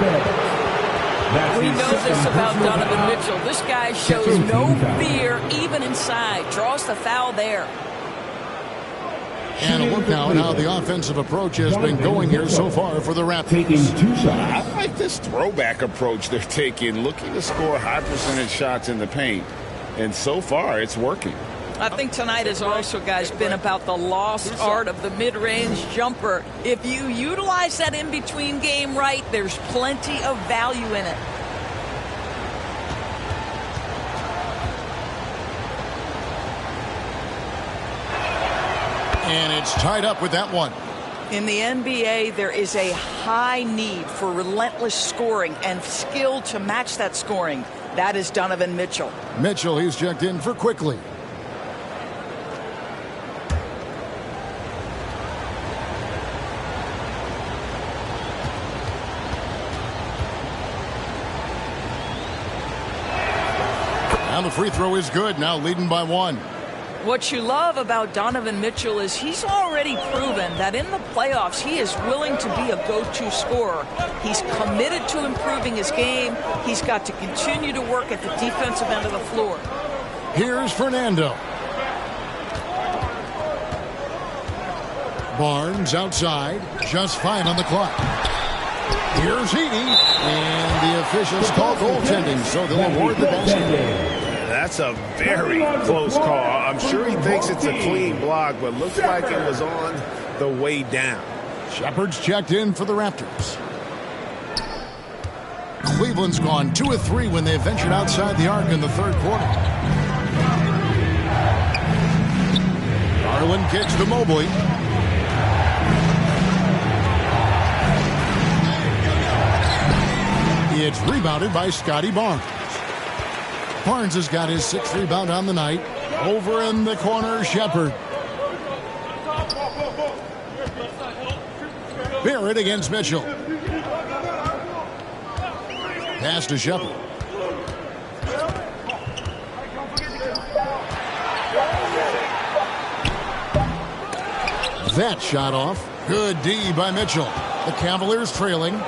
We know this about Donovan Mitchell. This guy shows no fear even inside. Draws the foul there. And a look now at how the offensive approach has been going here so far for the Raptors. I like this throwback approach they're taking, looking to score high percentage shots in the paint. And so far, it's working. I think tonight has also, guys, been about the lost art of the mid-range jumper. If you utilize that in-between game right, there's plenty of value in it. And it's tied up with that one. In the NBA, there is a high need for relentless scoring and skill to match that scoring. That is Donovan Mitchell. Mitchell, he's checked in for Quickly. And the free throw is good, now leading by 1. What you love about Donovan Mitchell is he's already proven that in the playoffs he is willing to be a go-to scorer. He's committed to improving his game. He's got to continue to work at the defensive end of the floor. Here's Fernando. Barnes outside, just fine on the clock. Here's Heaney, and the officials call goaltending, so they'll award the basket. That's a very close call. I'm sure he thinks it's a clean block, but looks like it was on the way down. Shepard's checked in for the Raptors. Cleveland's gone 2 of 3 when they ventured outside the arc in the third quarter. Garland kicks to Mobley. It's rebounded by Scotty Barnes. Barnes has got his 6th rebound on the night. Over in the corner, Shepard. Barrett against Mitchell. Pass to Shepard. That shot off. Good D by Mitchell. The Cavaliers trailing.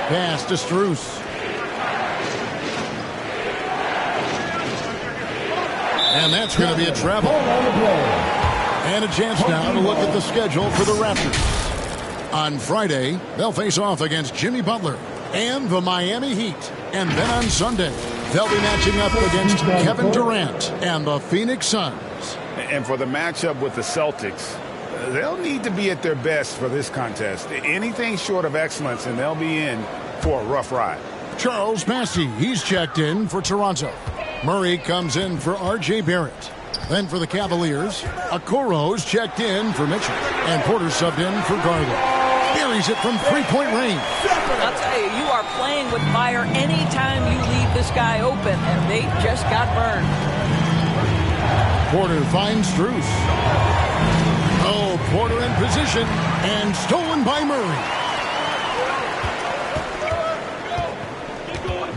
Pass to Strus. And that's going to be a travel. And a chance now to look at the schedule for the Raptors. On Friday, they'll face off against Jimmy Butler and the Miami Heat. And then on Sunday, they'll be matching up against Kevin Durant and the Phoenix Suns. And for the matchup with the Celtics, they'll need to be at their best for this contest. Anything short of excellence, and they'll be in for a rough ride. Charles Massey, he's checked in for Toronto. Murray comes in for R.J. Barrett. Then for the Cavaliers, Okoro's checked in for Mitchell. And Porter subbed in for Garland. Buries it from three-point range. I'll tell you, you are playing with fire anytime you leave this guy open, and they just got burned. Porter finds Strus. Oh, Porter in position, and stolen by Murray.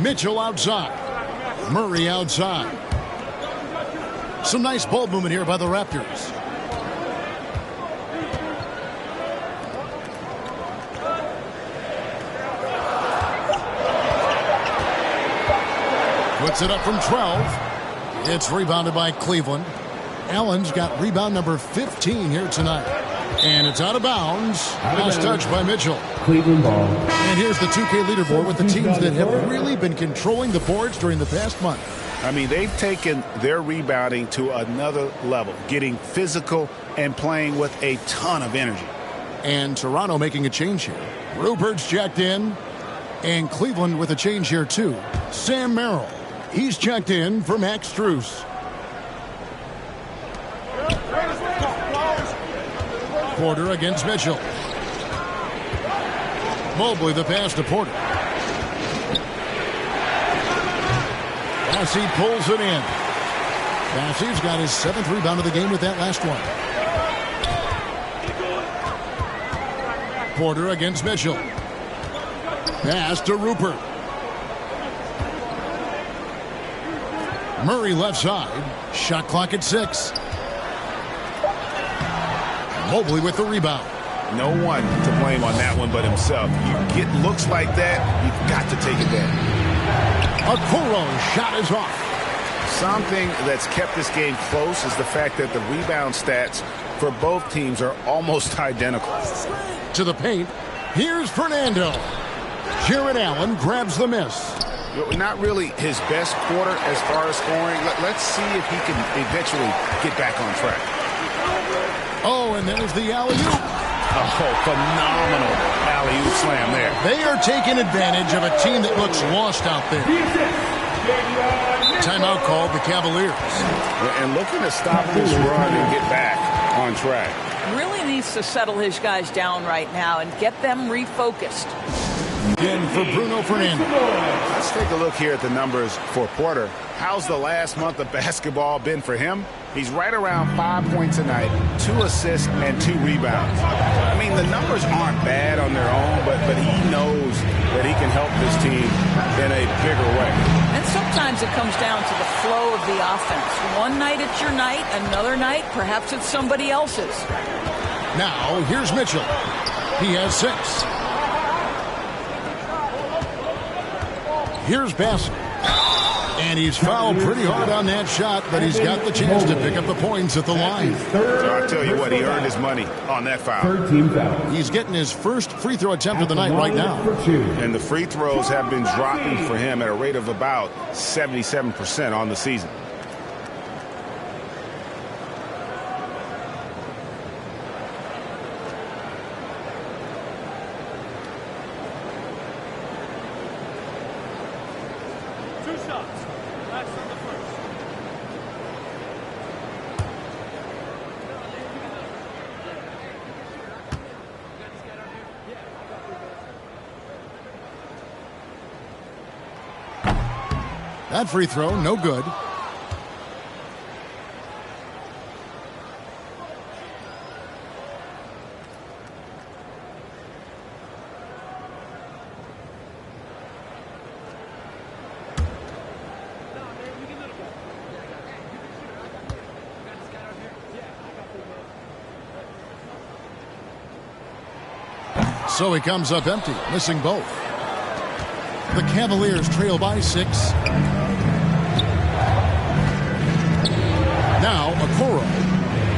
Mitchell outside. Murray outside. Some nice ball movement here by the Raptors. Puts it up from 12. It's rebounded by Cleveland. Allen's got rebound number 15 here tonight. And it's out of bounds. Last touch by Mitchell. Cleveland ball. And here's the 2K leaderboard with the teams that have really been controlling the boards during the past month. I mean, they've taken their rebounding to another level, getting physical and playing with a ton of energy. And Toronto making a change here. Rupert's checked in. And Cleveland with a change here, too. Sam Merrill. He's checked in for Max Strus. Porter against Mitchell. Mobley the pass to Porter. Bassey pulls it in. Bassey's got his 7th rebound of the game with that last one. Porter against Mitchell. Pass to Rupert. Murray left side. Shot clock at 6. Mobley with the rebound. No one to blame on that one but himself. You get looks like that, you've got to take it down. Okoro's shot is off. Something that's kept this game close is the fact that the rebound stats for both teams are almost identical. To the paint. Here's Fernando. Jared Allen grabs the miss. Not really his best quarter as far as scoring. Let's see if he can eventually get back on track. Oh, and there's the alley-oop. Oh, phenomenal alley-oop slam there. They are taking advantage of a team that looks lost out there. Timeout called the Cavaliers. And looking to stop this run and get back on track. Really needs to settle his guys down right now and get them refocused. In for Bruno Fernando. Let's take a look here at the numbers for Porter. How's the last month of basketball been for him? He's right around 5 points a night, 2 assists, and 2 rebounds. I mean, the numbers aren't bad on their own, but he knows that he can help this team in a bigger way. And sometimes it comes down to the flow of the offense. One night it's your night, another night perhaps it's somebody else's. Now, here's Mitchell. He has 6. Here's Bassett. And he's fouled pretty hard on that shot, but he's got the chance to pick up the points at the line. So I'll tell you what, he earned his money on that foul. Third team foul. He's getting his first free throw attempt of the night right now. And the free throws have been dropping for him at a rate of about 77% on the season. That free throw, no good. So he comes up empty, missing both. The Cavaliers trail by 6. Now, Okoro.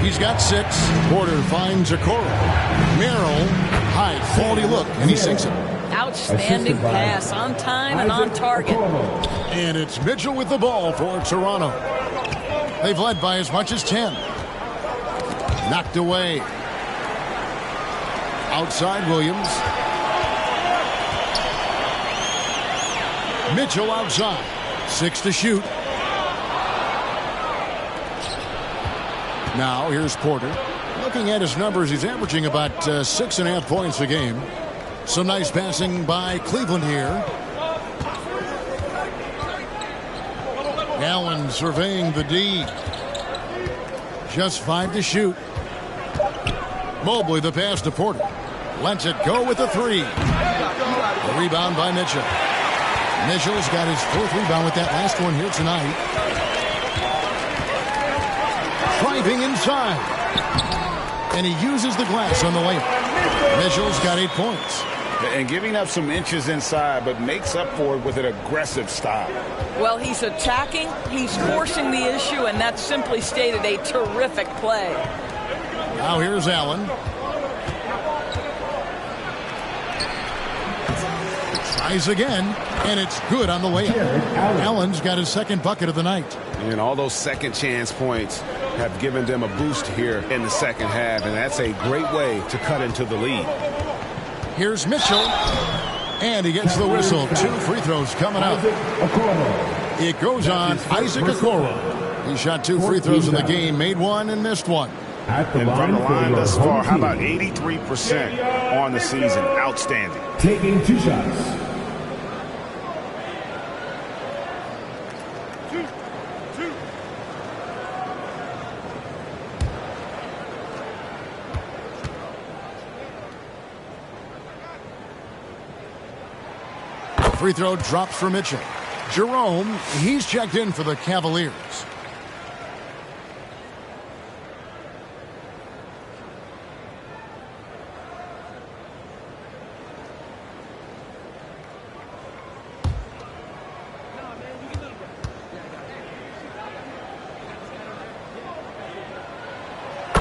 He's got 6. Porter finds Okoro. Merrill, high quality look, and he sinks it. Outstanding pass, on time and on target. And it's Mitchell with the ball for Toronto. They've led by as much as 10. Knocked away. Outside Williams. Mitchell outside. 6 to shoot. Now here's Porter. Looking at his numbers, he's averaging about 6.5 points a game. Some nice passing by Cleveland here. Allen surveying the D. Just 5 to shoot. Mobley the pass to Porter. Lets it go with the 3. The rebound by Mitchell. Mitchell's got his 4th rebound with that last one here tonight. Driving inside. And he uses the glass on the layup. Mitchell's got 8 points. And giving up some inches inside, but makes up for it with an aggressive style. Well, he's attacking, he's forcing the issue, and that's simply stated a terrific play. Now here's Allen. Tries again, and it's good on the layup. Allen's got his 2nd bucket of the night. And all those second chance points have given them a boost here in the second half, and that's a great way to cut into the lead. Here's Mitchell, and he gets the whistle. 2 free throws coming up. It goes on Isaac Okoro. He shot 2 free throws in the game, made 1 and missed 1. And from the line thus far, how about 83% on the season? Outstanding. Taking 2 shots. Free throw drops for Mitchell. Jerome, he's checked in for the Cavaliers.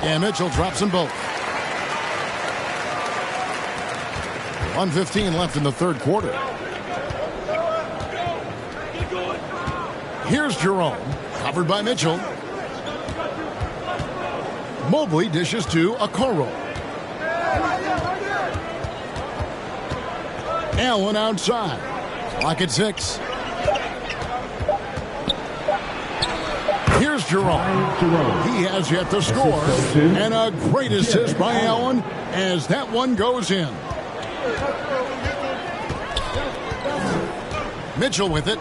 And Mitchell drops them both. 1:15 left in the 3rd quarter. Here's Jerome, covered by Mitchell. Mobley dishes to Okoro. Allen outside. Clock at 6. Here's Jerome. He has yet to score. And a great assist by Allen as that one goes in. Mitchell with it.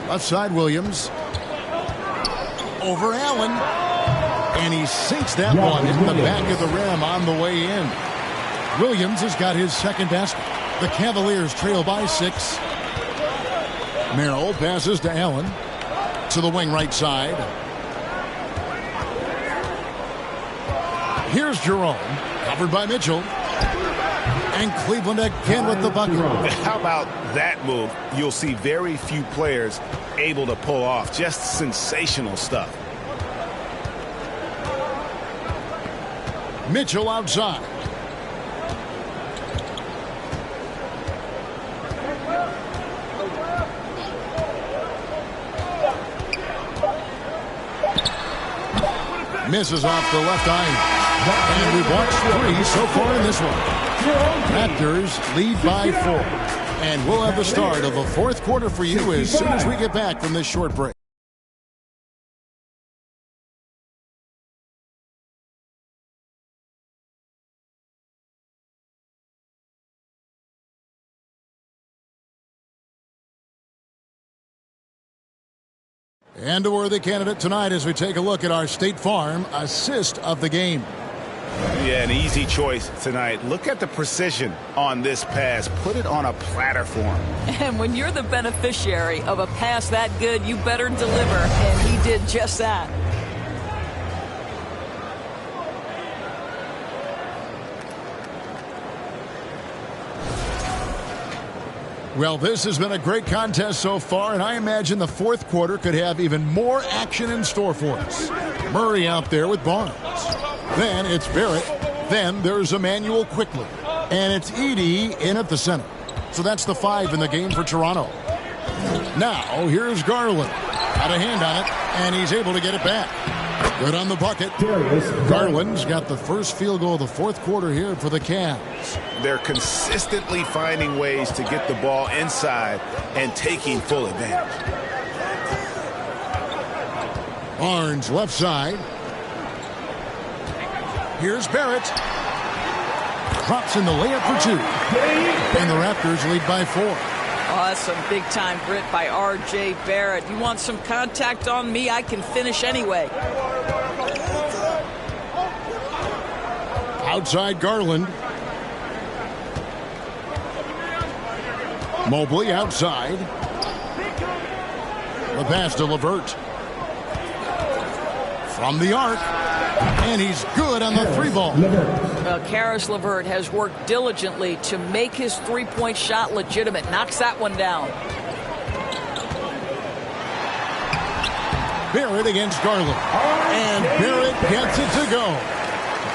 Left side, Williams. Over Allen. And he sinks that one in the back of the rim on the way in. Williams has got his 2nd basket. The Cavaliers trail by 6. Merrill passes to Allen. To the wing right side. Here's Jerome. Covered by Mitchell. And Cleveland again with the bucket. How about that move? You'll see very few players able to pull off. Just sensational stuff. Mitchell outside. Misses off the left eye. And we've watched 3 so far in this one. Raptors lead by 4. And we'll have the start of the 4th quarter for you as soon as we get back from this short break. And a worthy candidate tonight as we take a look at our State Farm assist of the game. Yeah, an easy choice tonight. Look at the precision on this pass. Put it on a platter for him. And when you're the beneficiary of a pass that good, you better deliver. And he did just that. Well, this has been a great contest so far, and I imagine the 4th quarter could have even more action in store for us. Murray out there with Barnes. Then it's Barrett. Then there's Emmanuel quickly. And it's Edey in at the center. So that's the 5 in the game for Toronto. Now, here's Garland. Got a hand on it, and he's able to get it back. Good on the bucket. Garland's got the first field goal of the 4th quarter here for the Cavs. They're consistently finding ways to get the ball inside and taking full advantage. Barnes left side. Here's Barrett. Drops in the layup for 2. And the Raptors lead by 4. Oh, that's some big-time grit by R.J. Barrett. You want some contact on me? I can finish anyway. Outside Garland. Mobley outside. The pass to LeVert. From the arc. And he's good on the 3-ball. Karis LeVert has worked diligently to make his three-point shot legitimate. Knocks that one down. Barrett against Garland. And Barrett gets it to go.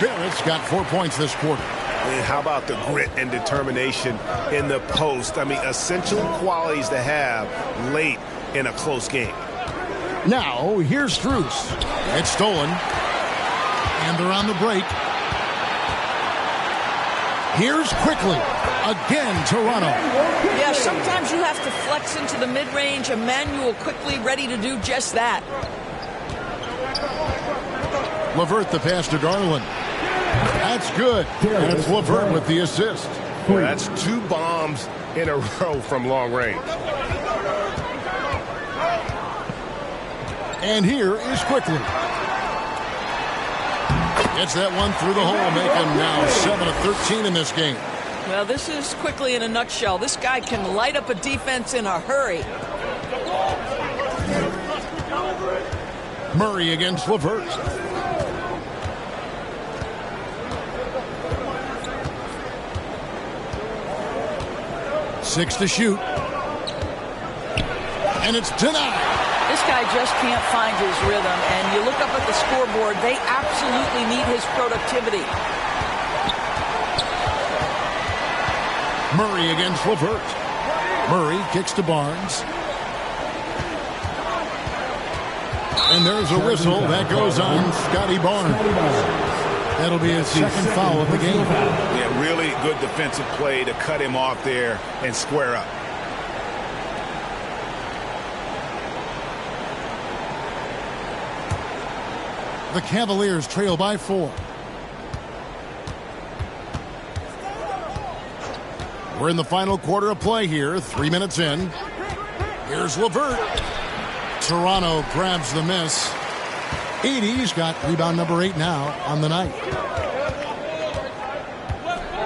Barrett's got 4 points this quarter. And how about the grit and determination in the post? I mean, essential qualities to have late in a close game. Now, here's Strus. It's stolen. And they're on the break. Here's Quickly. Again, Toronto. Yeah, sometimes you have to flex into the mid-range. Emmanuel Quickly ready to do just that. LeVert the pass to Garland. That's good. And it's LeVert with the assist. Well, that's 2 bombs in a row from long range. And here is Quickly. Gets that one through the hole, making now 7 of 13 in this game. Well, this is Quickly in a nutshell. This guy can light up a defense in a hurry. Murray against LeVert. Six to shoot. And it's denied. This guy just can't find his rhythm, and you look up at the scoreboard, they absolutely need his productivity. Murray against LeVert. Murray kicks to Barnes. And there's a whistle that goes on Scotty Barnes. That'll be his second foul of the game. Yeah, really good defensive play to cut him off there and square up. The Cavaliers trail by 4. We're in the final quarter of play here, 3 minutes in. Here's LeVert. Toronto grabs the miss. Edey's got rebound number 8 now on the night.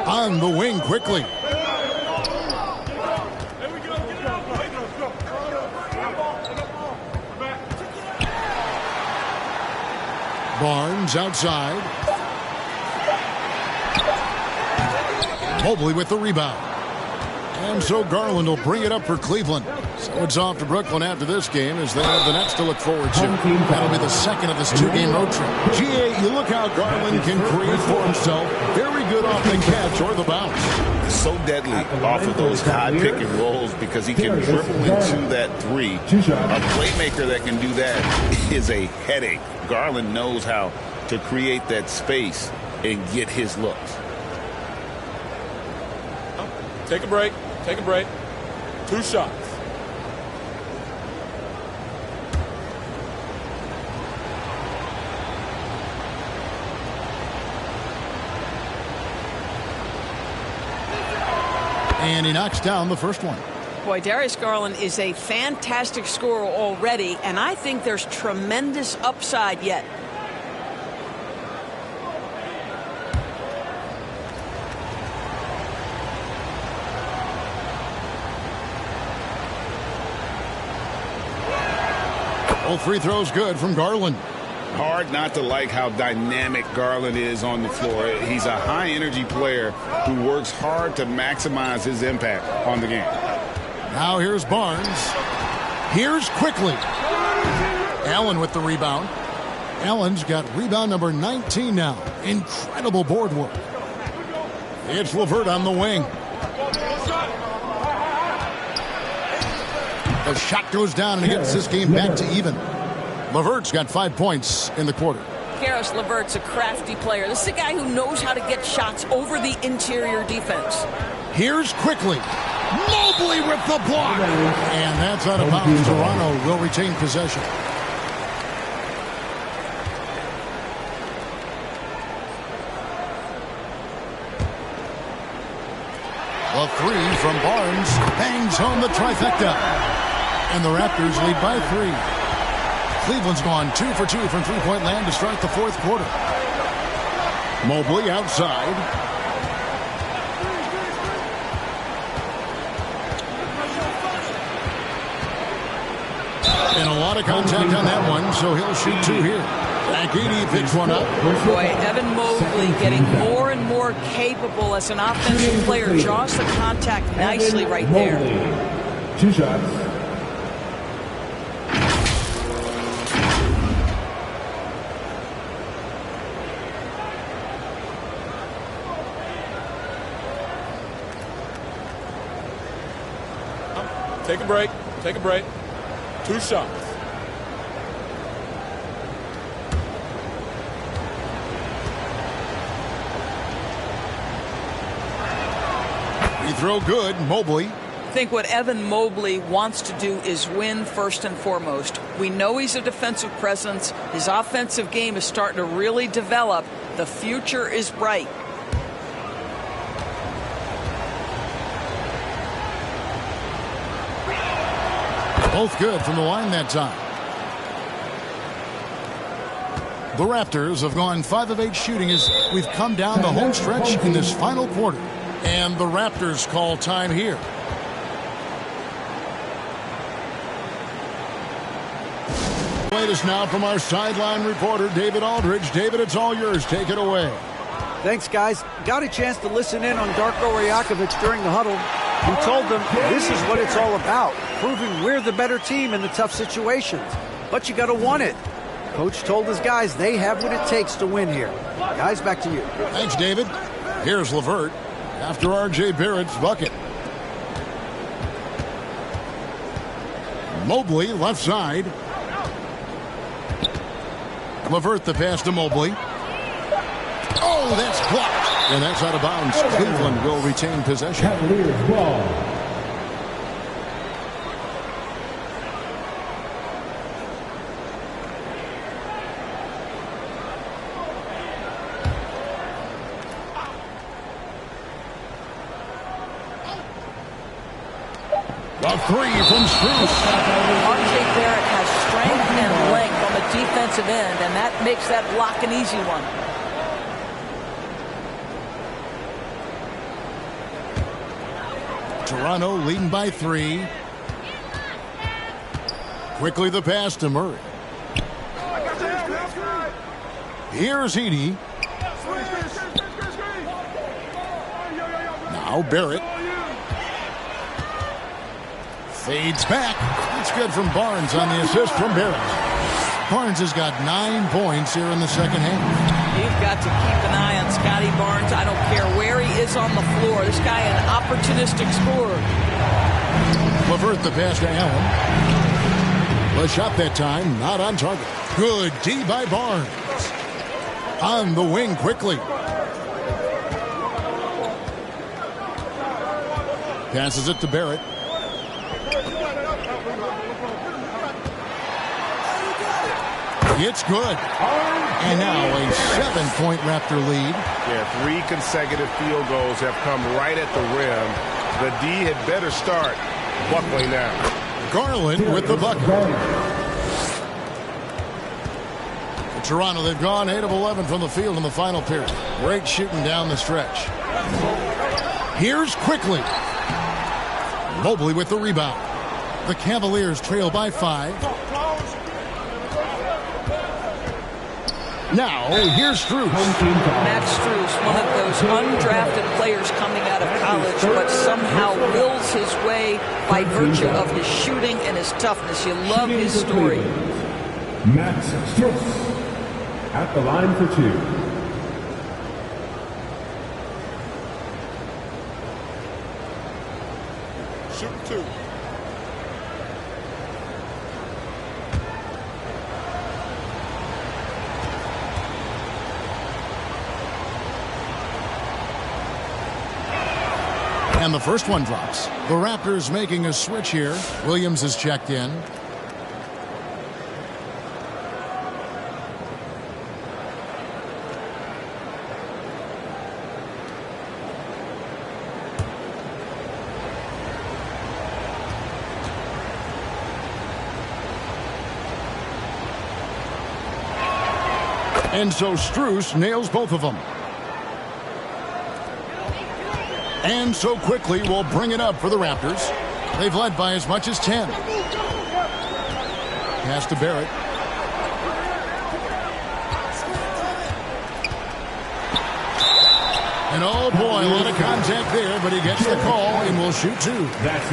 On the wing quickly. Barnes outside. Mobley with the rebound. And so Garland will bring it up for Cleveland. So it's off to Brooklyn after this game as they have the Nets to look forward to. That'll be the second of this 2-game road trip. GA, you look how Garland can create for himself. Very good off the catch or the bounce. So deadly off of those high pick and rolls because he can dribble into that 3. A playmaker that can do that is a headache. Garland knows how to create that space and get his looks. Take a break. Take a break. 2 shots. And he knocks down the first one. Boy, Darius Garland is a fantastic scorer already, and I think there's tremendous upside yet. All free throws good from Garland. Hard not to like how dynamic Garland is on the floor. He's a high-energy player who works hard to maximize his impact on the game. Now here's Barnes. Here's Quickly. Allen with the rebound. Allen's got rebound number 19 now. Incredible board work. It's LeVert on the wing. The shot goes down and he gets this game back to even. LeVert's got 5 points in the quarter. Karis LeVert's a crafty player. This is a guy who knows how to get shots over the interior defense. Here's Quickly. Mobley with the block. And that's out of bounds. Toronto will retain possession. A three from Barnes bangs home the trifecta. And the Raptors lead by 3. Cleveland's gone 2 for 2 from three-point land to start the fourth quarter. Mobley outside. And a lot of contact on that one, so he'll shoot 2 here. Agidi picks one up. Boy, Evan Mobley getting more and more capable as an offensive player. Draws the contact nicely right there. 2 shots. Take a break. Take a break. 2 shots. Free throw good. Mobley. I think what Evan Mobley wants to do is win first and foremost. We know he's a defensive presence. His offensive game is starting to really develop. The future is bright. Both good from the line that time. The Raptors have gone 5 of 8 shooting as we've come down the home stretch in this final quarter. And the Raptors call time here. Latest now from our sideline reporter, David Aldridge. David, it's all yours. Take it away. Thanks, guys. Got a chance to listen in on Darko Rajakovic during the huddle. He told them this is what it's all about, proving we're the better team in the tough situations. But you got to want it. Coach told his guys they have what it takes to win here. Guys, back to you. Thanks, David. Here's LeVert after R.J. Barrett's bucket. Mobley, left side. LeVert the pass to Mobley. Oh, that's blocked. And that's out of bounds. Cleveland will retain possession. Cavaliers ball. A three from Strus. R.J. Barrett has strength and length on the defensive end, and that makes that block an easy one. Toronto leading by 3. Quickly the pass to Murray. Here's Heaney. Now Barrett. Fades back. It's good from Barnes on the assist from Barrett. Barnes has got 9 points here in the second half. You've got to keep an eye on Scotty Barnes. I don't care where he is on the floor. This guy an opportunistic scorer. LeVert the pass to Allen. The shot that time, not on target. Good D by Barnes. On the wing quickly. Passes it to Barrett. It's good. And now a 7-point Raptor lead. Yeah, 3 consecutive field goals have come right at the rim. The D had better start buckling now. Garland with the bucket. For Toronto, they've gone 8 of 11 from the field in the final period. Great shooting down the stretch. Here's quickly. Mobley with the rebound. The Cavaliers trail by 5. Now, here's Strus. Max Strus, one of those undrafted players coming out of college, but somehow wills his way by virtue of his shooting and his toughness. You love his story. Max Strus at the line for 2. Shoot 2. And the first one drops. The Raptors making a switch here. Williams is checked in. And so Strus nails both of them. And so quickly will bring it up for the Raptors. They've led by as much as 10. Pass to Barrett. And oh boy, a lot of contact there, but he gets the call and will shoot two.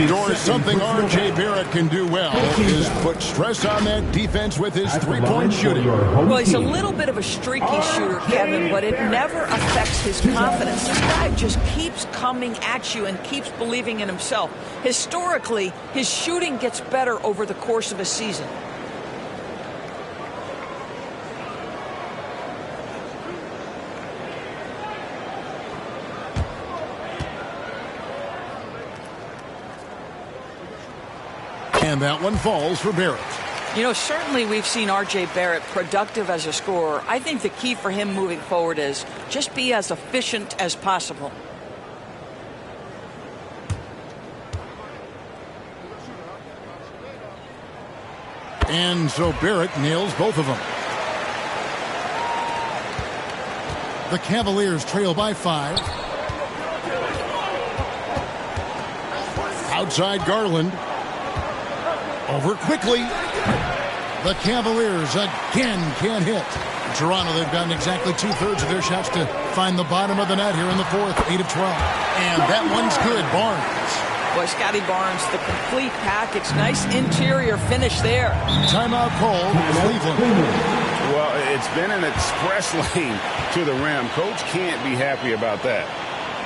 Doris, something R.J. Barrett can do well is put stress on that defense with his three-point shooting. Well, he's a little bit of a streaky shooter, Kevin, but it never affects his confidence. This guy just keeps coming at you and keeps believing in himself. Historically, his shooting gets better over the course of a season. And that one falls for Barrett. You know, certainly we've seen R.J. Barrett productive as a scorer. I think the key for him moving forward is just be as efficient as possible. And so Barrett nails both of them. The Cavaliers trail by 5. Outside Garland. Over quickly. The Cavaliers again can't hit. Toronto, they've gotten exactly 2/3 of their shots to find the bottom of the net here in the fourth. 8 of 12. And that one's good. Barnes. Boy, Scotty Barnes, the complete package. Nice interior finish there. Timeout called Cleveland. Well, it's been an express lane to the rim. Coach can't be happy about that.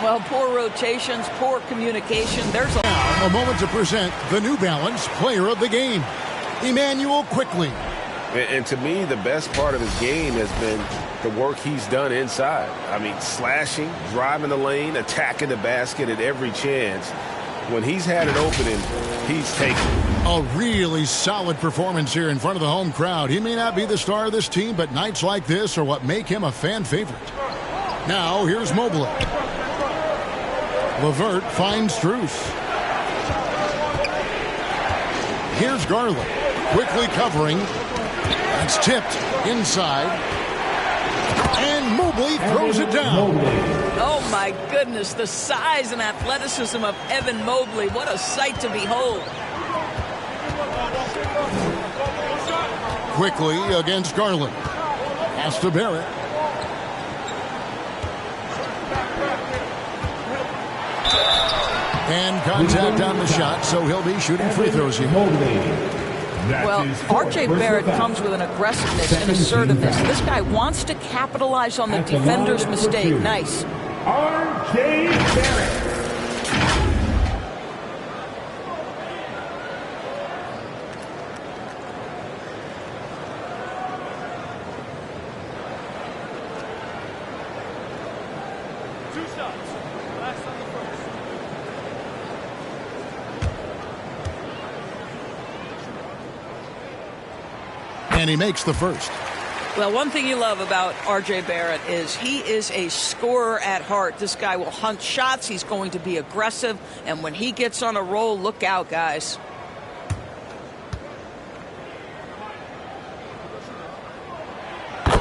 Well, poor rotations, poor communication. There's a moment to present the New Balance Player of the Game, Emmanuel Quickly. And to me, the best part of his game has been the work he's done inside. I mean, slashing, driving the lane, attacking the basket at every chance. When he's had an opening, he's taken it. A really solid performance here in front of the home crowd. He may not be the star of this team, but nights like this are what make him a fan favorite. Now, here's Mobley. LeVert finds Strus. Here's Garland. Quickly covering. It's tipped inside. And Mobley throws it down. Oh, my goodness. The size and athleticism of Evan Mobley. What a sight to behold. Quickly against Garland. Pass to Barrett. And contact on the shot, so he'll be shooting free throws here. Well, R.J. Barrett comes with an aggressiveness and assertiveness. This guy wants to capitalize on the defender's mistake. Nice. R.J. Barrett. And he makes the first. Well, one thing you love about R.J. Barrett is he is a scorer at heart. This guy will hunt shots. He's going to be aggressive. And when he gets on a roll, look out, guys.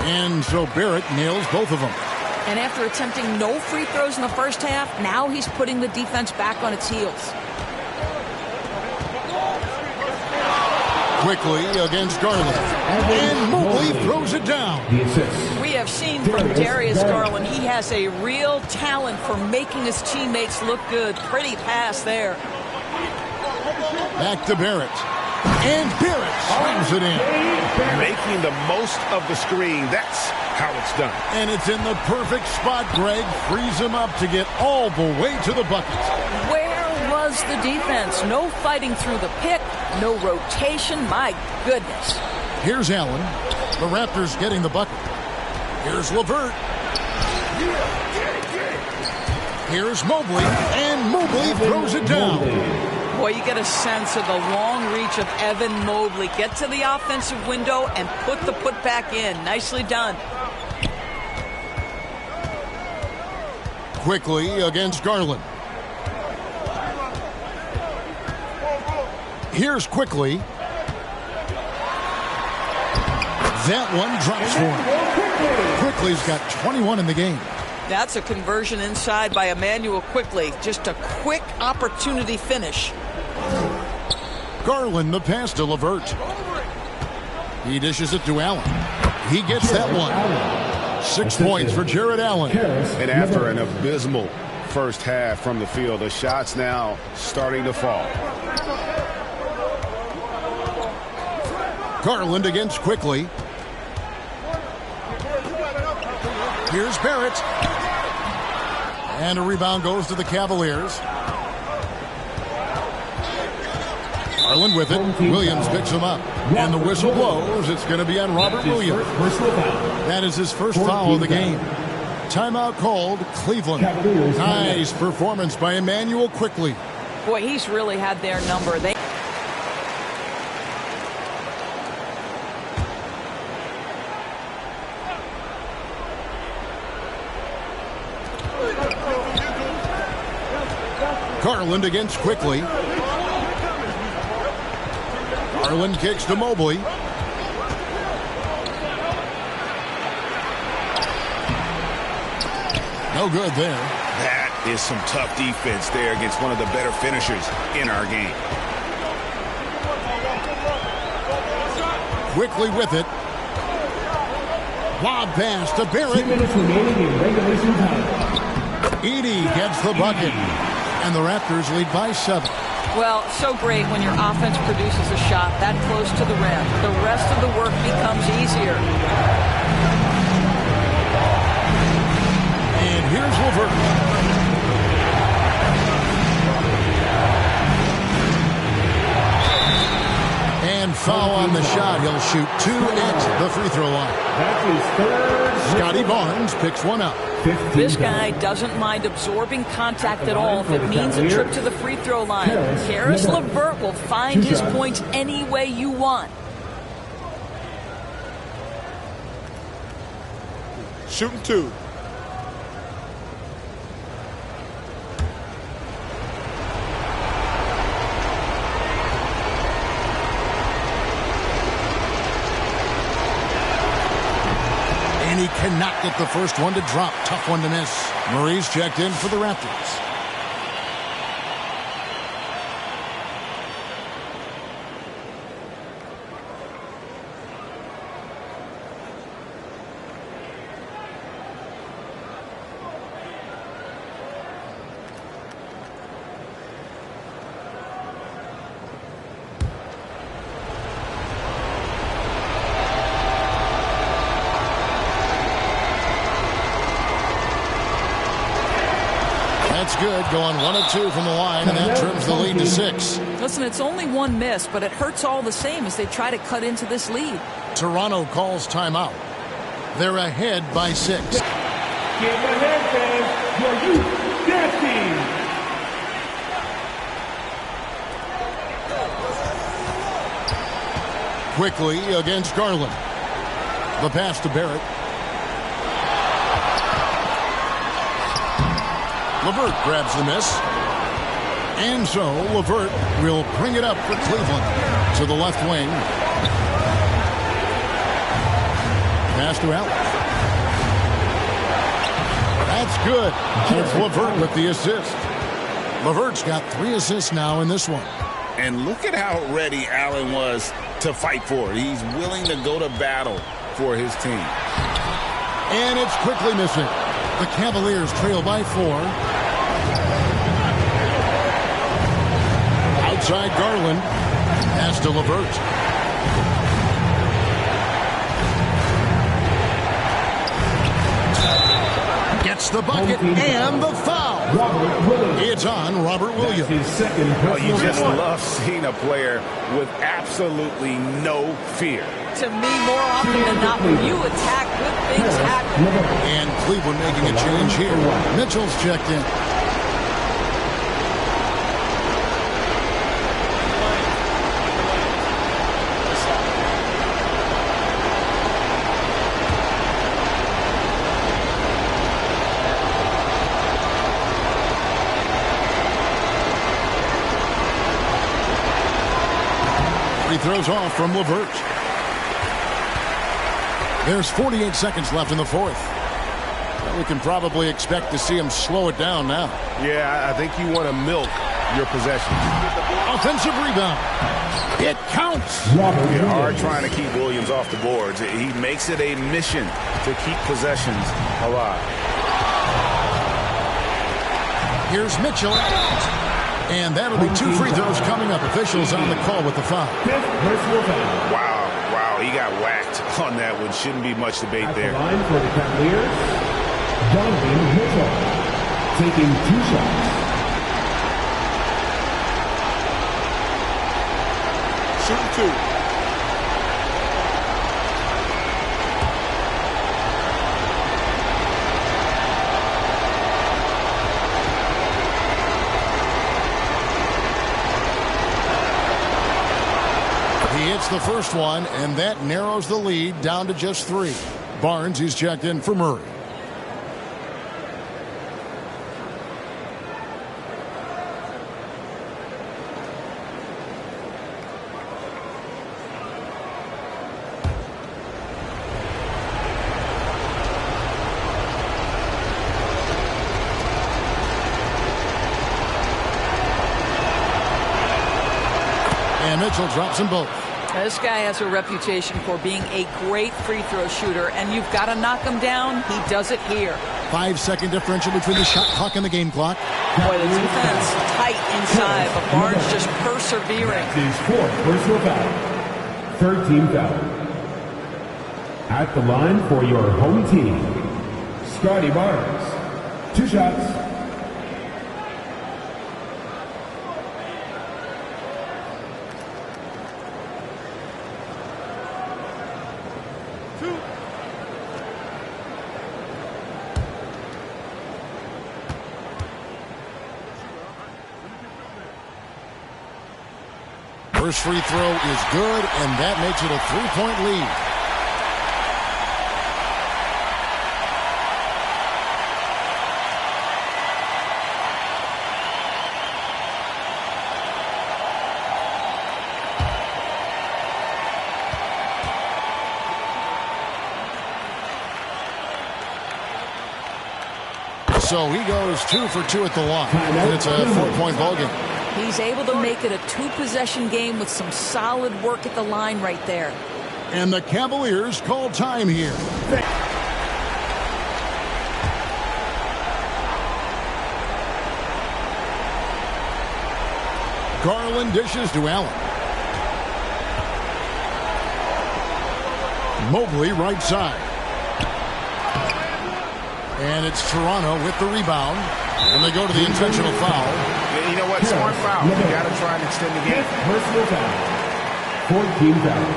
And so Barrett nails both of them. And after attempting no free throws in the first half, now he's putting the defense back on its heels. Quickly against Garland. And Mobley throws it down. We have seen from Darius Garland, he has a real talent for making his teammates look good. Pretty pass there. Back to Barrett. And Barrett slams it in. Making the most of the screen. That's how it's done. And it's in the perfect spot, Greg. Frees him up to get all the way to the bucket. Where was the defense? No fighting through the pick. No rotation. My goodness. Here's Allen. The Raptors getting the bucket. Here's LeVert. Here's Mobley. And Mobley throws it down. Boy, you get a sense of the long reach of Evan Mobley. Get to the offensive window and put the putback in. Nicely done. Quickly against Garland. Here's Quickly. That one drops for him. Quickly's got 21 in the game. That's a conversion inside by Emmanuel Quickly. Just a quick opportunity finish. Garland, the pass to LeVert. He dishes it to Allen. He gets that one. 6 points for Jared Allen. And after an abysmal first half from the field, the shots now starting to fall. Garland against Quickly. Here's Barrett. And a rebound goes to the Cavaliers. Garland with it. Williams picks him up. And the whistle blows. It's going to be on Robert Williams. That is his first foul of the game. Timeout called Cleveland. Nice performance by Emmanuel Quickly. Boy, he's really had their number. Garland against Quickly. Garland kicks to Mobley. No good there. That is some tough defense there against one of the better finishers in our game. Quickly with it. Lob pass to Barrett. 2 minutes remaining in regulation time. Edey gets the bucket. And the Raptors lead by 7. Well, so great when your offense produces a shot that close to the rim. The rest of the work becomes easier. And here's LeVert. And foul on the shot. He'll shoot 2 at the free throw line. That's his third. Scotty Barnes picks one up. This guy doesn't mind absorbing contact at all if it means a trip to the free throw line. Karis LeVert will find his points any way you want. Shooting 2. And he cannot get the first one to drop. Tough one to miss. Murray's checked in for the Raptors. Good, going 1 of 2 from the line, and that trims the lead to 6. Listen, it's only one miss, but it hurts all the same as they try to cut into this lead. Toronto calls timeout. They're ahead by 6. Get ahead, fans. Your youth dancing. Quickly against Garland. The pass to Barrett. LeVert grabs the miss. And so LeVert will bring it up for Cleveland to the left wing. Pass to Allen. That's good. It's LeVert with the assist. LeVert's got 3 assists now in this one. And look at how ready Allen was to fight for it. He's willing to go to battle for his team. And it's Quickly missing. The Cavaliers trail by 4. Outside Garland. Pass to LeVert. Gets the bucket and the foul. It's on Robert Williams. Well, you just love seeing a player with absolutely no fear. To me, more often than not, when you attack, good things happen. And Cleveland making a change here. Mitchell's checked in. He throws off from LeVert. There's 48 seconds left in the fourth. We can probably expect to see him slow it down now. Yeah, I think you want to milk your possessions. Offensive rebound. It counts. It's hard trying to keep Williams off the boards. He makes it a mission to keep possessions alive. Here's Mitchell. And that'll be 2 free throws coming up. Officials on the call with the foul. Wow, he got whacked on that one. Shouldn't be much debate there. The line for the Cavaliers, Donovan Mitchell, taking 2 shots. Shooting 2. He hits the first one, and that narrows the lead down to just 3. Barnes is checked in for Murray. And Mitchell drops them both. This guy has a reputation for being a great free throw shooter, and you've got to knock him down. He does it here. 5-second differential between the shot clock and the game clock. Boy, the defense tight inside, but Barnes just persevering. That's his 4th personal foul. 3rd team foul. At the line for your home team, Scotty Barnes. 2 shots. First free throw is good, and that makes it a 3-point lead. So he goes 2 for 2 at the line, and it's a 4-point ball game. He's able to make it a 2-possession game with some solid work at the line right there. And the Cavaliers call time here. Garland dishes to Allen. Mobley right side. And it's Toronto with the rebound. And they go to the intentional foul. Yeah, you know what? Smart foul. You got to try and extend the game. Personal foul. 14 foul.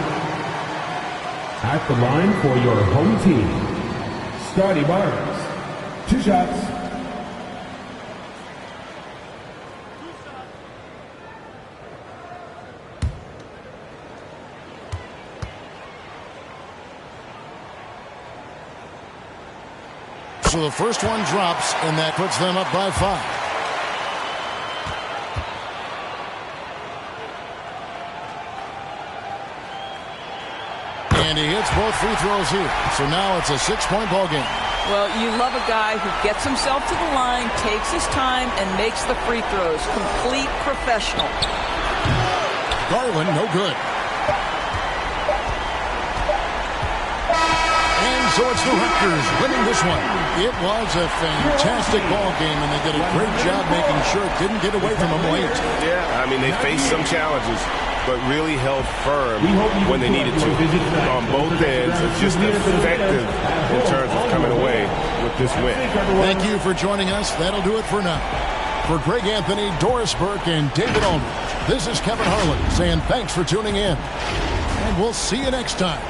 At the line for your home team, Scotty Barnes. 2 shots. So the first one drops, and that puts them up by 5. And he hits both free throws here. So now it's a 6-point ball game. Well, you love a guy who gets himself to the line, takes his time, and makes the free throws. Complete professional. Garland, no good. So it's the Raptors winning this one. It was a fantastic ball game, and they did a great job making sure it didn't get away from them late. Yeah, I mean, they faced some challenges, but really held firm when they needed to. On both ends, it's just effective in terms of coming away with this win. Thank you for joining us. That'll do it for now. For Greg Anthony, Doris Burke, and David Aldridge, this is Kevin Harlan saying thanks for tuning in. And we'll see you next time.